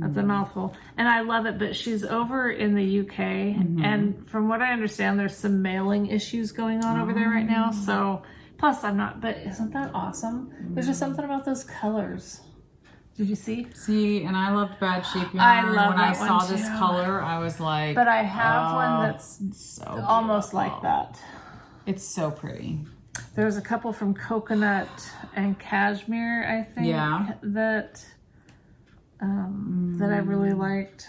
That's a mouthful, and I love it. But she's over in the UK, and from what I understand, there's some mailing issues going on over there right now. So. Plus, I'm not, but isn't that awesome? There's just something about those colors. Did you see? See, and I loved Bad Shape Yarn. I love when that I saw one this too. color, I was like, but I have one that's so almost like that. It's so pretty. There's a couple from Coconut and Cashmere, I think, that I really liked.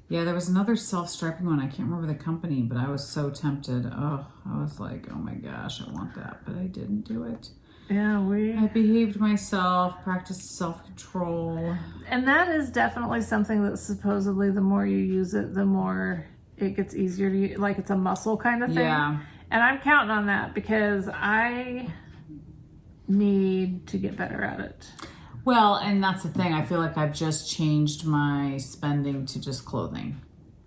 Yeah, there was another self-striping one. I can't remember the company, but I was so tempted. Oh, I was like, oh my gosh, I want that, but I didn't do it. Yeah, I behaved myself, practiced self-control. And that is definitely something that supposedly the more you use it, the more it gets easier to use. Like it's a muscle kind of thing. Yeah. And I'm counting on that because I need to get better at it. Well, and that's the thing. I feel like I've just changed my spending to just clothing.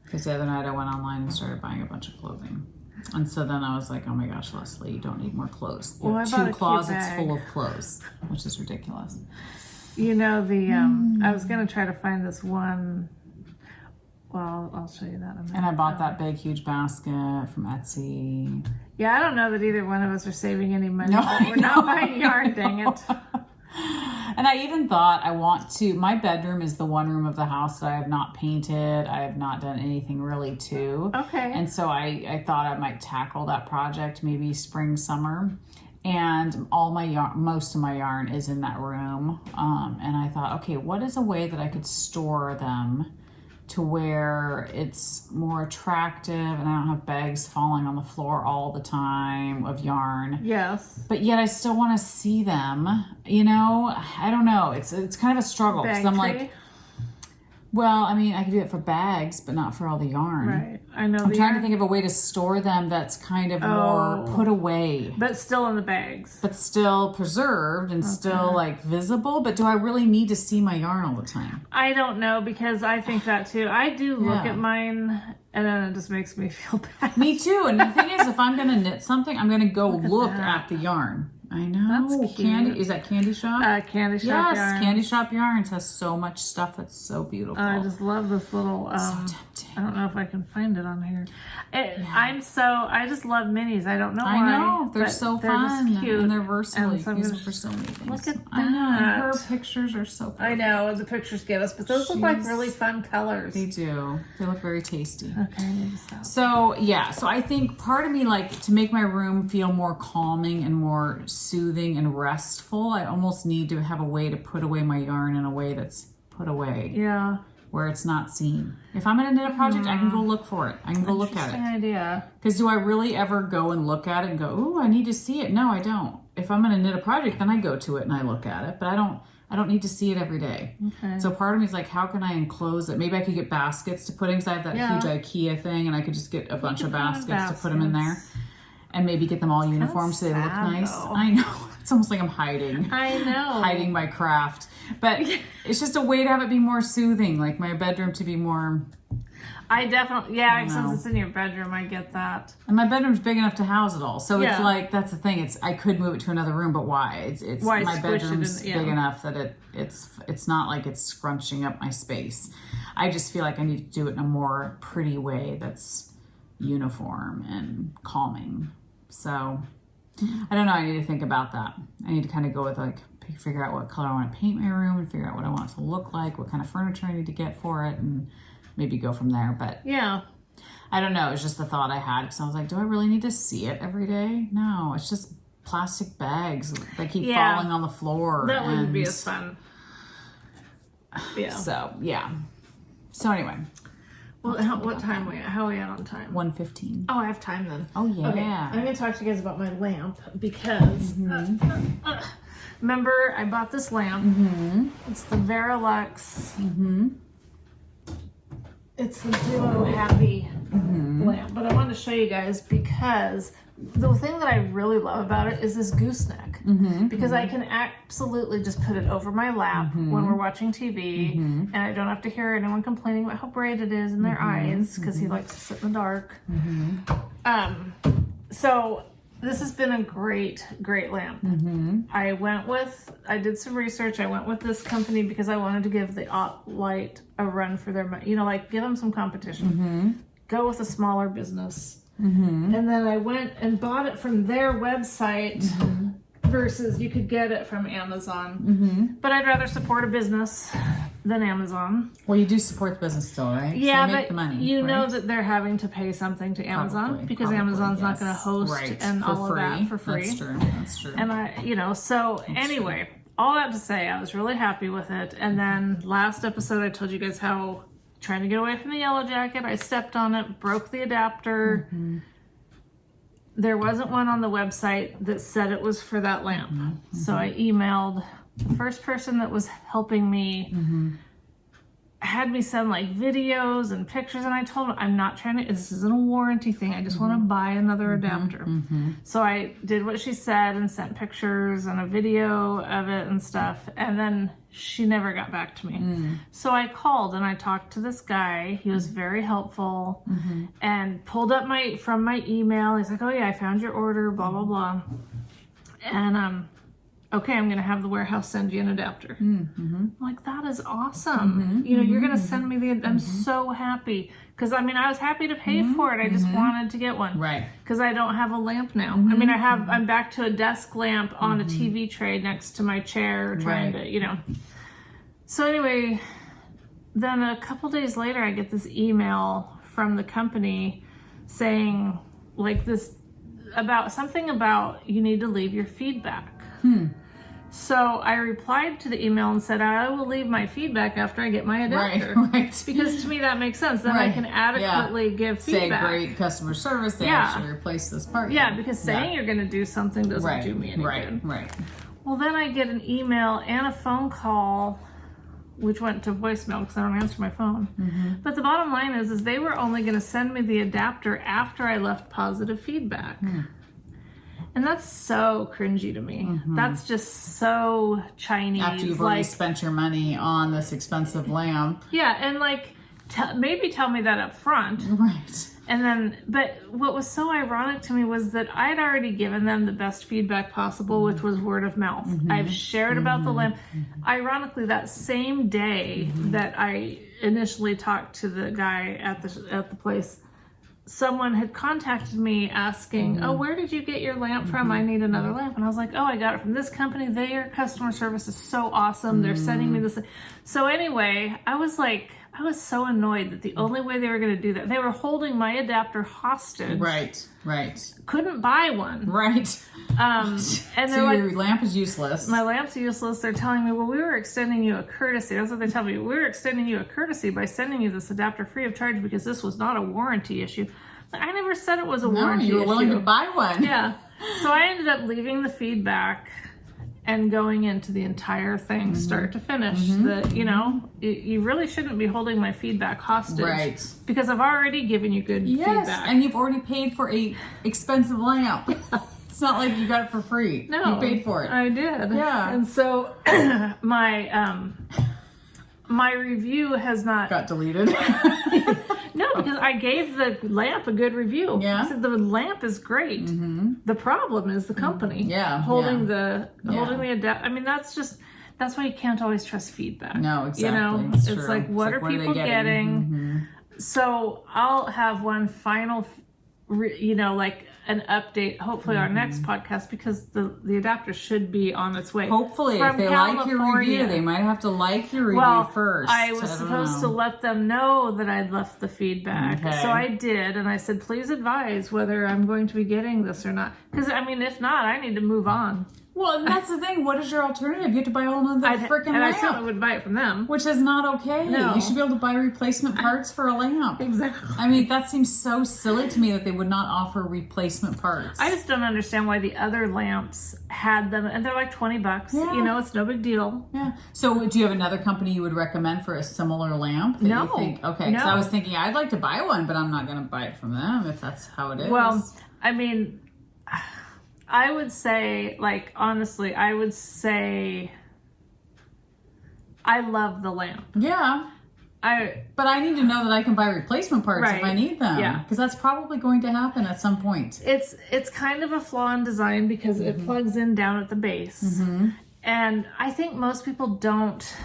Because the other night I went online and started buying a bunch of clothing. And so then I was like, oh my gosh, Leslie, you don't need more clothes. You have 2 closets full of clothes, which is ridiculous. You know, I was going to try to find this one. Well, I'll show you that in a minute. And I bought that big, huge basket from Etsy. Yeah, I don't know that either one of us are saving any money. No, but we're not buying yarn, dang it. And I even thought my bedroom is the one room of the house that I have not painted. I have not done anything really to. Okay. And so I thought I might tackle that project maybe spring, summer. And most of my yarn is in that room. And I thought, okay, what is a way that I could store them to where it's more attractive and I don't have bags falling on the floor all the time of yarn. Yes. But yet I still want to see them, you know? I don't know. It's kind of a struggle. Bag I'm tree? like, Well, I mean, I could do it for bags, but not for all the yarn. Right. I know. I'm trying to think of a way to store them that's kind of more put away. But still in the bags. But still preserved and still like visible. But do I really need to see my yarn all the time? I don't know, because I think that too. I do look at mine and then it just makes me feel bad. Me too. And the thing is, if I'm going to knit something, I'm going to go look at the yarn. I know. That's cute. Candy, is that Candy Shop? Candy Shop Yes, Candy Shop Yarns has so much stuff that's so beautiful. I just love this little, so tempting. I don't know if I can find it on here. I just love minis. I don't know why. I know. They're so fun. Just cute. And they're versatile. And so You can use them for so many things. Look at that. I know. And her pictures are so pretty. I know. The pictures get us, but those look like really fun colors. They do. They look very tasty. Okay, I need to stop. So, yeah. So I think part of me, like, to make my room feel more calming and more soothing and restful, I almost need to have a way to put away my yarn in a way that's put away. Yeah. Where it's not seen. If I'm going to knit a project, I can go look for it. I can go look at it. Interesting idea. Because do I really ever go and look at it and go, ooh, I need to see it? No, I don't. If I'm going to knit a project, then I go to it and I look at it. But I don't need to see it every day. Okay. So part of me is like, how can I enclose it? Maybe I could get baskets to put in, because I have that huge IKEA thing, and I could just get a bunch of baskets to put them in there. And maybe get them all uniform so they look nice. Though. I know. It's almost like I'm hiding. I know. Hiding my craft. But it's just a way to have it be more soothing, like my bedroom to be more... I definitely, since it's in your bedroom, I get that. And my bedroom's big enough to house it all. So it's like, that's the thing. I could move it to another room, but why? It's why my bedroom's big enough that it's not like it's scrunching up my space. I just feel like I need to do it in a more pretty way that's uniform and calming. So I don't know. I need to think about that. I need to kind of go with like, figure out what color I want to paint my room and figure out what I want it to look like, what kind of furniture I need to get for it, and maybe go from there. But yeah, I don't know. It's just the thought I had, because I was like, do I really need to see it every day? No, it's just plastic bags that keep falling on the floor. That wouldn't be as fun. Yeah. So, yeah. So anyway. Well, what time are we at? How are we at on time? 1:15. Oh, I have time then. Oh, yeah. Okay, I'm going to talk to you guys about my lamp, because remember I bought this lamp. It's the Verilux. It's the Duo Happy lamp. But I wanted to show you guys, because the thing that I really love about it is this gooseneck. Because I can absolutely just put it over my lap when we're watching TV, and I don't have to hear anyone complaining about how bright it is in their eyes, because he likes to sit in the dark. So this has been a great lamp. I did some research. I went with this company because I wanted to give the Light a run for their money. You know, like, give them some competition. Go with a smaller business. And then I went and bought it from their website versus you could get it from Amazon. But I'd rather support a business than Amazon. Well, you do support the business still, right? Yeah, so they make but the money, you know that they're having to pay something to Amazon, because Amazon's not going to host and all of that for free. That's true. And so anyway, all that to say, I was really happy with it. And then last episode, I told you guys how, trying to get away from the yellow jacket, I stepped on it, broke the adapter. There wasn't one on the website that said it was for that lamp. So I emailed the first person that was helping me, had me send like videos and pictures, and I told him, I'm not trying to, this isn't a warranty thing, I just want to buy another adapter. So I did what she said and sent pictures and a video of it and stuff, and then she never got back to me. So I called and I talked to this guy. He was very helpful and pulled up from my email. He's like, oh yeah, I found your order, blah, blah, blah. And okay, I'm going to have the warehouse send you an adapter. I'm like, that is awesome. You know, you're going to send me I'm so happy. Because, I mean, I was happy to pay for it. I just wanted to get one. Right. Because I don't have a lamp now. I mean, I'm back to a desk lamp on a TV tray next to my chair trying to, you know. So anyway, then a couple days later, I get this email from the company saying, like, something about you need to leave your feedback. So I replied to the email and said, I will leave my feedback after I get my adapter. Right. Because to me that makes sense. Then I can adequately give feedback. Say great customer service, they actually replace this part. Yeah, because saying you're going to do something doesn't do me any good. Right. Well, then I get an email and a phone call which went to voicemail because I don't answer my phone. But the bottom line is they were only going to send me the adapter after I left positive feedback. And that's so cringy to me. That's just so Chinese. After you've already spent your money on this expensive lamp. Yeah, and like, maybe tell me that up front. Right. And then, but what was so ironic to me was that I'd already given them the best feedback possible, which was word of mouth. I've shared about the lamp. Ironically, that same day that I initially talked to the guy at the place, someone had contacted me asking, oh, where did you get your lamp from? I need another lamp. And I was like, oh, I got it from this company. Their customer service is so awesome. They're sending me this. So anyway, I was so annoyed that the only way they were going to do that, they were holding my adapter hostage. Right. Couldn't buy one. Right. And So they're your lamp is useless. my lamp's useless. They're telling me, well, we were extending you a courtesy. That's what they tell me. We were extending you a courtesy by sending you this adapter free of charge because this was not a warranty issue. I never said it was a warranty issue. You were willing to buy one. Yeah. So I ended up leaving the feedback and going into the entire thing, start to finish. That, you really shouldn't be holding my feedback hostage. Right. Because I've already given you good feedback. And you've already paid for a expensive lamp. It's not like you got it for free. No. You paid for it. I did. Yeah. And so my review has not... Got deleted. No, because I gave the lamp a good review. Yeah. I said the lamp is great. The problem is the company. Holding the adapt. I mean, that's why you can't always trust feedback. No, exactly. It's true. like, what are people getting? So I'll have one final, like an update, hopefully our next podcast, because the adapter should be on its way. Hopefully, From if they California. like your review, they might have to like your review first. I was supposed to let them know that I'd left the feedback. Okay. So I did, and I said, please advise whether I'm going to be getting this or not. Because, I mean, if not, I need to move on. Well, and that's the thing. What is your alternative? You have to buy all another freaking And lamp. I certainly would buy it from them. Which is not okay. No. You should be able to buy replacement parts for a lamp. Exactly. I mean, that seems so silly to me that they would not offer replacement parts. I just don't understand why the other lamps had them, and they're like $20. Yeah. It's no big deal. Yeah. So do you have another company you would recommend for a similar lamp? That No. You think, okay, because I was thinking I'd like to buy one, but I'm not going to buy it from them if that's how it is. Well, I mean... I would say, honestly, I love the lamp. Yeah. But I need to know that I can buy replacement parts if I need them. Yeah. Because that's probably going to happen at some point. It's kind of a flaw in design because it plugs in down at the base. And I think most people don't...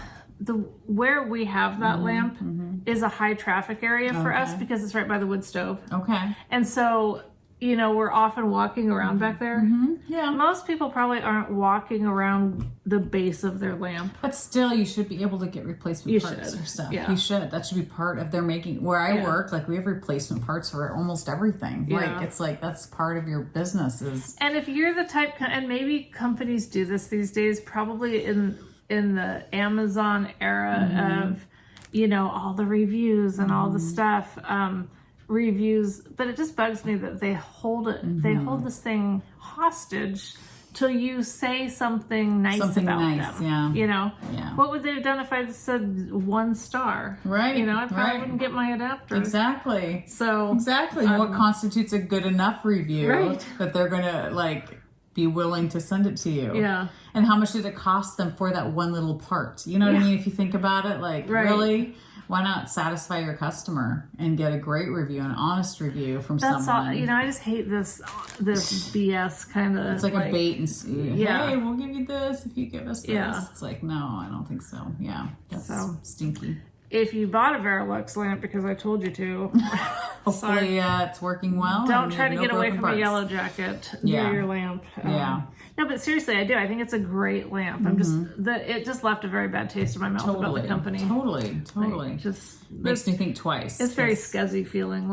Where we have that lamp is a high traffic area for us because it's right by the wood stove. Okay. And so... we're often walking around back there. Yeah. Most people probably aren't walking around the base of their lamp. But still, you should be able to get replacement parts for stuff. Yeah. You should. That should be part of their making. Where I work, we have replacement parts for almost everything. Yeah. It's that's part of your business. And if you're the type, and maybe companies do this these days, probably in the Amazon era of, all the reviews and all the stuff, reviews, but it just bugs me that they hold it. They hold this thing hostage till you say something nice about them. Yeah. What would they have done if I said 1 star? Right. I probably wouldn't get my adapter. Exactly. So exactly. What constitutes a good enough review that they're gonna be willing to send it to you? Yeah. And how much did it cost them for that one little part? You know what I mean? If you think about it, really. Why not satisfy your customer and get a great review, an honest review from someone? I just hate this BS kind of. It's like a bait and see. Yeah. Hey, we'll give you this if you give us this. Yeah. It's like, no, I don't think so. Yeah, that's stinky. If you bought a Verilux lamp because I told you to, hopefully it's working well. Don't try to get away from a yellow jacket near your lamp. No, but seriously, I do. I think it's a great lamp. It just left a very bad taste in my mouth about the company. Totally. Just makes me think twice. It's very scuzzy feeling,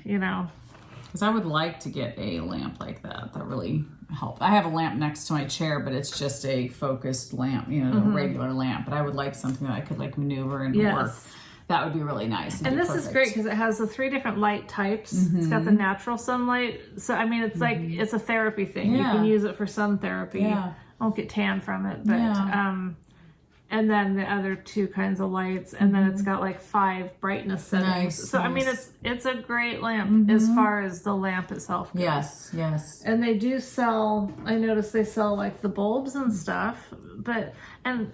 Because I would like to get a lamp like that. That really helped. I have a lamp next to my chair, but it's just a focused lamp, a regular lamp. But I would like something that I could maneuver and work. That would be really nice. And this is great because it has the 3 different light types. It's got the natural sunlight. So, I mean, it's it's a therapy thing. You can use it for sun therapy. Yeah. I won't get tan from it, but, and and then the other 2 kinds of lights, and then it's got like 5 brightness settings. Nice, so I mean, it's a great lamp as far as the lamp itself goes. Yes. And they do sell, I noticed they sell like the bulbs and stuff, and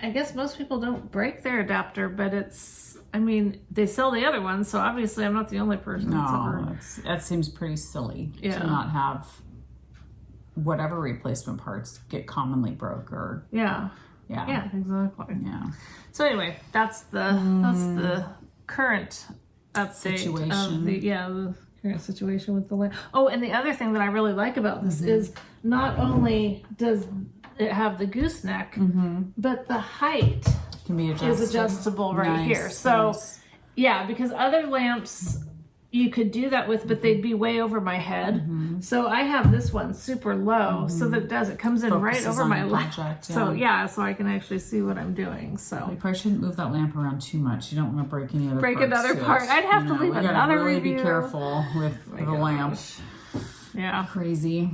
I guess most people don't break their adapter, but they sell the other ones, so obviously I'm not the only person that's ever... that seems pretty silly to not have whatever replacement parts get commonly broke or... Yeah, exactly. Yeah. So anyway, that's the current update situation. Of the current situation with the lamp. Oh, and the other thing that I really like about this is not only does it have the gooseneck, but the height can be adjusted. is adjustable right here. So yeah, because other lamps you could do that with, but they'd be way over my head. So I have this one super low, so that it comes in right over my lap. So so I can actually see what I'm doing. So you probably shouldn't move that lamp around too much. You don't want to break any other another part. I'd have to leave another really review. Be careful with the lamp. Yeah, crazy.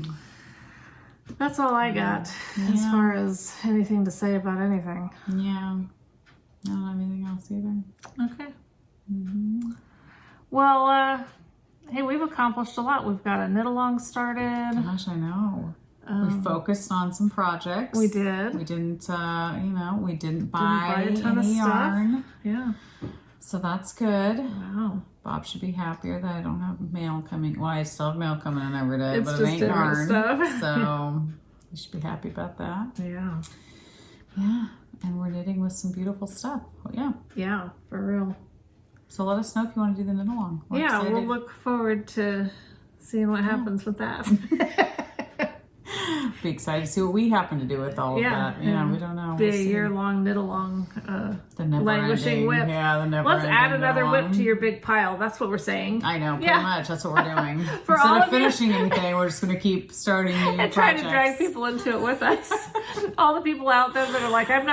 That's all I got as far as anything to say about anything. Yeah, I don't have anything else either. Okay. Well, hey, we've accomplished a lot. We've got a knit along started. Gosh, I know. We focused on some projects. We did. We didn't, we didn't buy a ton of any stuff. yarn. Yeah. So that's good. Wow. Bob should be happier that I don't have mail coming. Well, I still have mail coming in every day, but it just ain't different yarn. stuff. So you should be happy about that. Yeah. Yeah. And we're knitting with some beautiful stuff. Oh, yeah. Yeah, for real. So let us know if you want to do the knit along. We're excited. We'll look forward to seeing what happens with that. Be excited to see what we happen to do with all of that. Yeah, we don't know. Be a year-long knit along, the never languishing ending, whip. Yeah, the never Let's ending add another knit-along. whip to your big pile. That's what we're saying. I know, pretty much. That's what we're doing. For Instead all of of you- finishing anything, we're just going to keep starting new and projects. trying to drag people into it with us. All the people out there that are like, I'm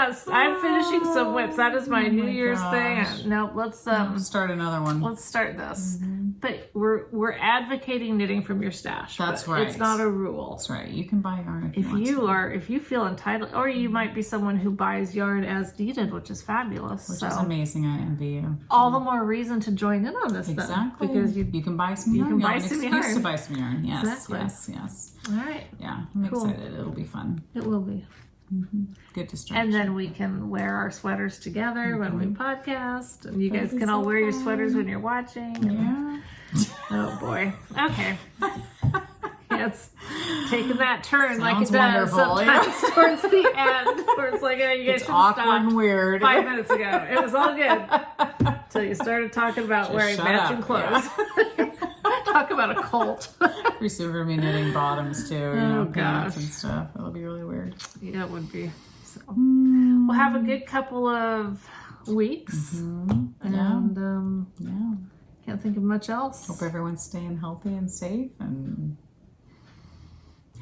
finishing some whips. That is my New Year's thing. No, let's start another one. Let's start this. But we're advocating knitting from your stash. That's but right. It's not a rule. That's right. You can buy yarn if you want to. If you feel entitled, or you might be someone who buys yarn as needed, which is fabulous. Which is amazing. I envy you. All the more reason to join in on this. Exactly. Then, because you can buy some yarn. You can buy an some excuse yarn. to buy some yarn. Yes. Exactly. Yes. All right. Yeah. I'm excited. It'll be fun. It will be. Good distraction. And then we can wear our sweaters together when we podcast, and you guys can all wear your sweaters when you're watching. Yeah. Oh boy. Okay. It's taking that turn. Sounds like it does wonderful, sometimes towards the end, where it's like, you guys should have awkward stopped and weird. 5 minutes ago. It was all good until you started talking about wearing shut matching up, clothes. Talk about a cult. Pretty soon we're gonna be knitting bottoms too, you know, pants gosh. and stuff. It'll be really weird. Yeah, it would be. So we'll have a good couple of weeks, and can't think of much else. Hope everyone's staying healthy and safe, and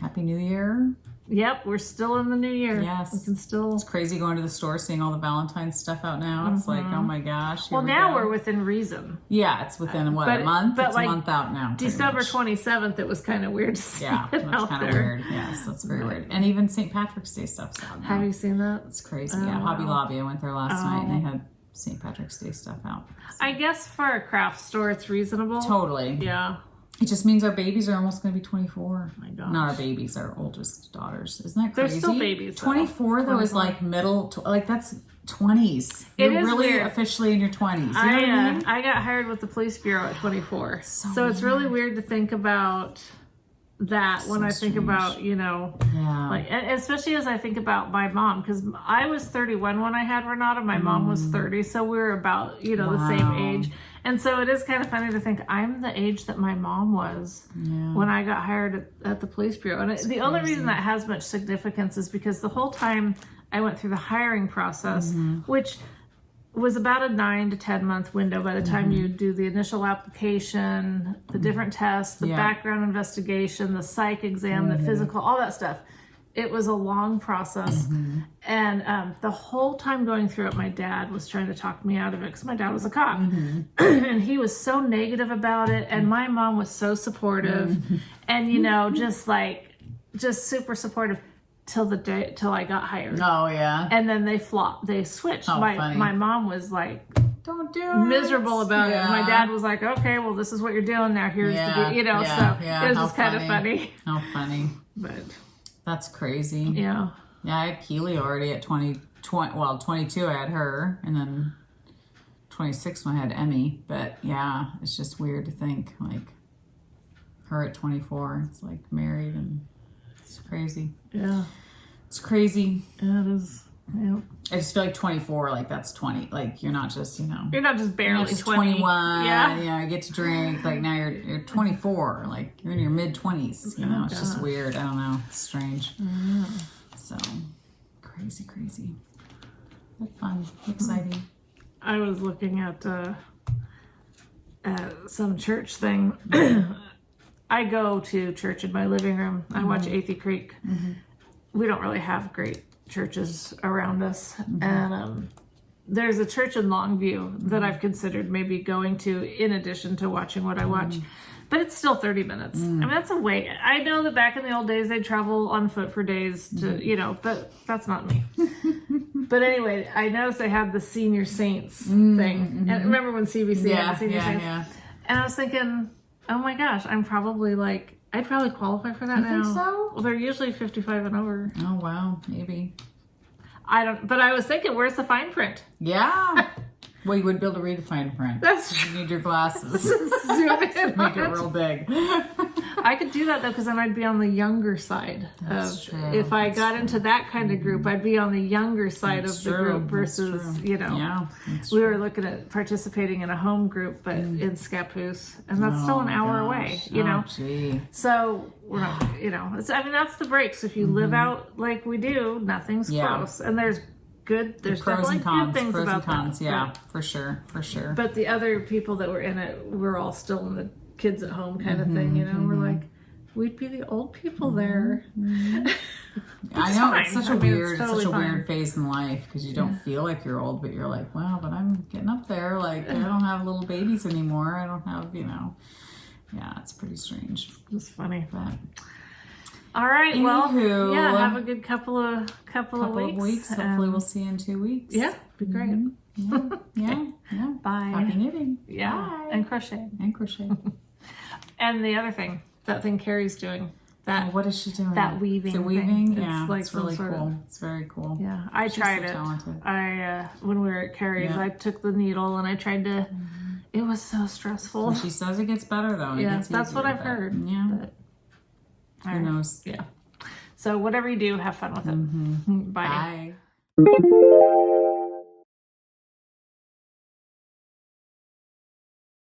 Happy New Year. Yep, we're still in the new year. Yes. We can still. It's crazy going to the store, seeing all the Valentine's stuff out now. It's like, oh my gosh. Well, now we're within reason. Yeah, it's within a month? But it's like a month out now. December 27th, it was kind of weird to see it that's out kind of there. weird. Yes, that's very weird. And even St. Patrick's Day stuff's out now. Have you seen that? It's crazy. Yeah, Hobby Lobby. I went there last night and they had St. Patrick's Day stuff out. So. I guess for a craft store, it's reasonable. Totally. Yeah. It just means our babies are almost going to be 24. Oh my gosh. Not our babies, our oldest daughters. Isn't that crazy? They're still babies, though. 24 though is like middle, like that's 20s. You're It is really weird. officially in your 20s. You know what I mean? I got hired with the police bureau at 24. So it's really weird to think about that when I think about, like, and especially as I think about my mom, because I was 31 when I had Renata, my mom was 30, so we were about, the same age. And so it is kind of funny to think I'm the age that my mom was when I got hired at the police bureau. And the only reason that has much significance is because the whole time I went through the hiring process, which was about a 9 to 10 month window by the time you do the initial application, the different tests, the background investigation, the psych exam, the physical, all that stuff. It was a long process. And the whole time going through it, my dad was trying to talk me out of it because my dad was a cop. And he was so negative about it. And my mom was so supportive and, just super supportive. till I got hired. Oh yeah. And then they switched. Oh, my funny. my mom was like, don't do it. miserable about it. My dad was like, okay, well, this is what you're doing now. Here's the, you know, so it was just kind of funny. How funny. But that's crazy. Yeah. Yeah, I had Keely already at 22 I had her, and then 26 when I had Emmy. But yeah, it's just weird to think, like, her at 24, it's like married, and it's crazy. Yeah. It's crazy. Yeah, it is. Yeah. I just feel like 24, like that's 20. Like you're not just, you know. You're not just barely you're not just 20. 21. Yeah. You know, you get to drink. Like now you're 24. Like you're in your mid 20s. You know, it's just weird. I don't know. It's strange. So crazy. But fun, exciting. I was looking at some church thing. I go to church in my living room. I watch Athey Creek. We don't really have great churches around us. And there's a church in Longview that I've considered maybe going to in addition to watching what I watch. But it's still 30 minutes. I mean, that's a wait. I know that back in the old days, they'd travel on foot for days to, you know, but that's not me. But anyway, I noticed they had the Senior Saints thing. And remember when CBC had the Senior Saints? Yeah. And I was thinking, oh my gosh, I'd probably qualify for that now. You think so? Well, they're usually 55 and over. Oh, wow. Maybe. But I was thinking, where's the fine print? Yeah. Well, you wouldn't be able to read the fine print. That's true. You need your glasses. Zoom in. Make it real big. I could do that though, because then I'd be on the younger side. That's true. If I got into that kind of group, I'd be on the younger side of the group versus, you know, we were looking at participating in a home group, but in Scappoose, and that's still an hour away, you know. Gee. So we're not, you know, that's the breaks. If you live out like we do, nothing's close, and there's pros definitely and cons, good things pros about and cons, that. yeah, for sure. But the other people that were in it were all still in the kids at home kind of thing, you know. We're like, we'd be the old people there. I know it's such a weird, totally such a fine. weird phase in life because you don't feel like you're old, but you're like, well, but I'm getting up there. Like I don't have little babies anymore. I don't have, you know. Yeah, it's pretty strange. It's funny. But all right, anywho, well, have a good couple of weeks. Hopefully, we'll see you in 2 weeks. Yeah, be great. Yeah. Bye. Happy knitting. Yeah, Bye. and crochet. And the other thing, that thing Carrie's doing. That what is she doing? That weaving. The weaving, thing. yeah, It's like it's really some sort cool. of, It's very cool. yeah, I tried it. Talented. I when we were at Carrie's, I took the needle and I tried to. It was so stressful. She says it gets better though. Yeah, that's what I've heard. Yeah. But, who knows? Yeah. So whatever you do, have fun with it. Bye. Bye.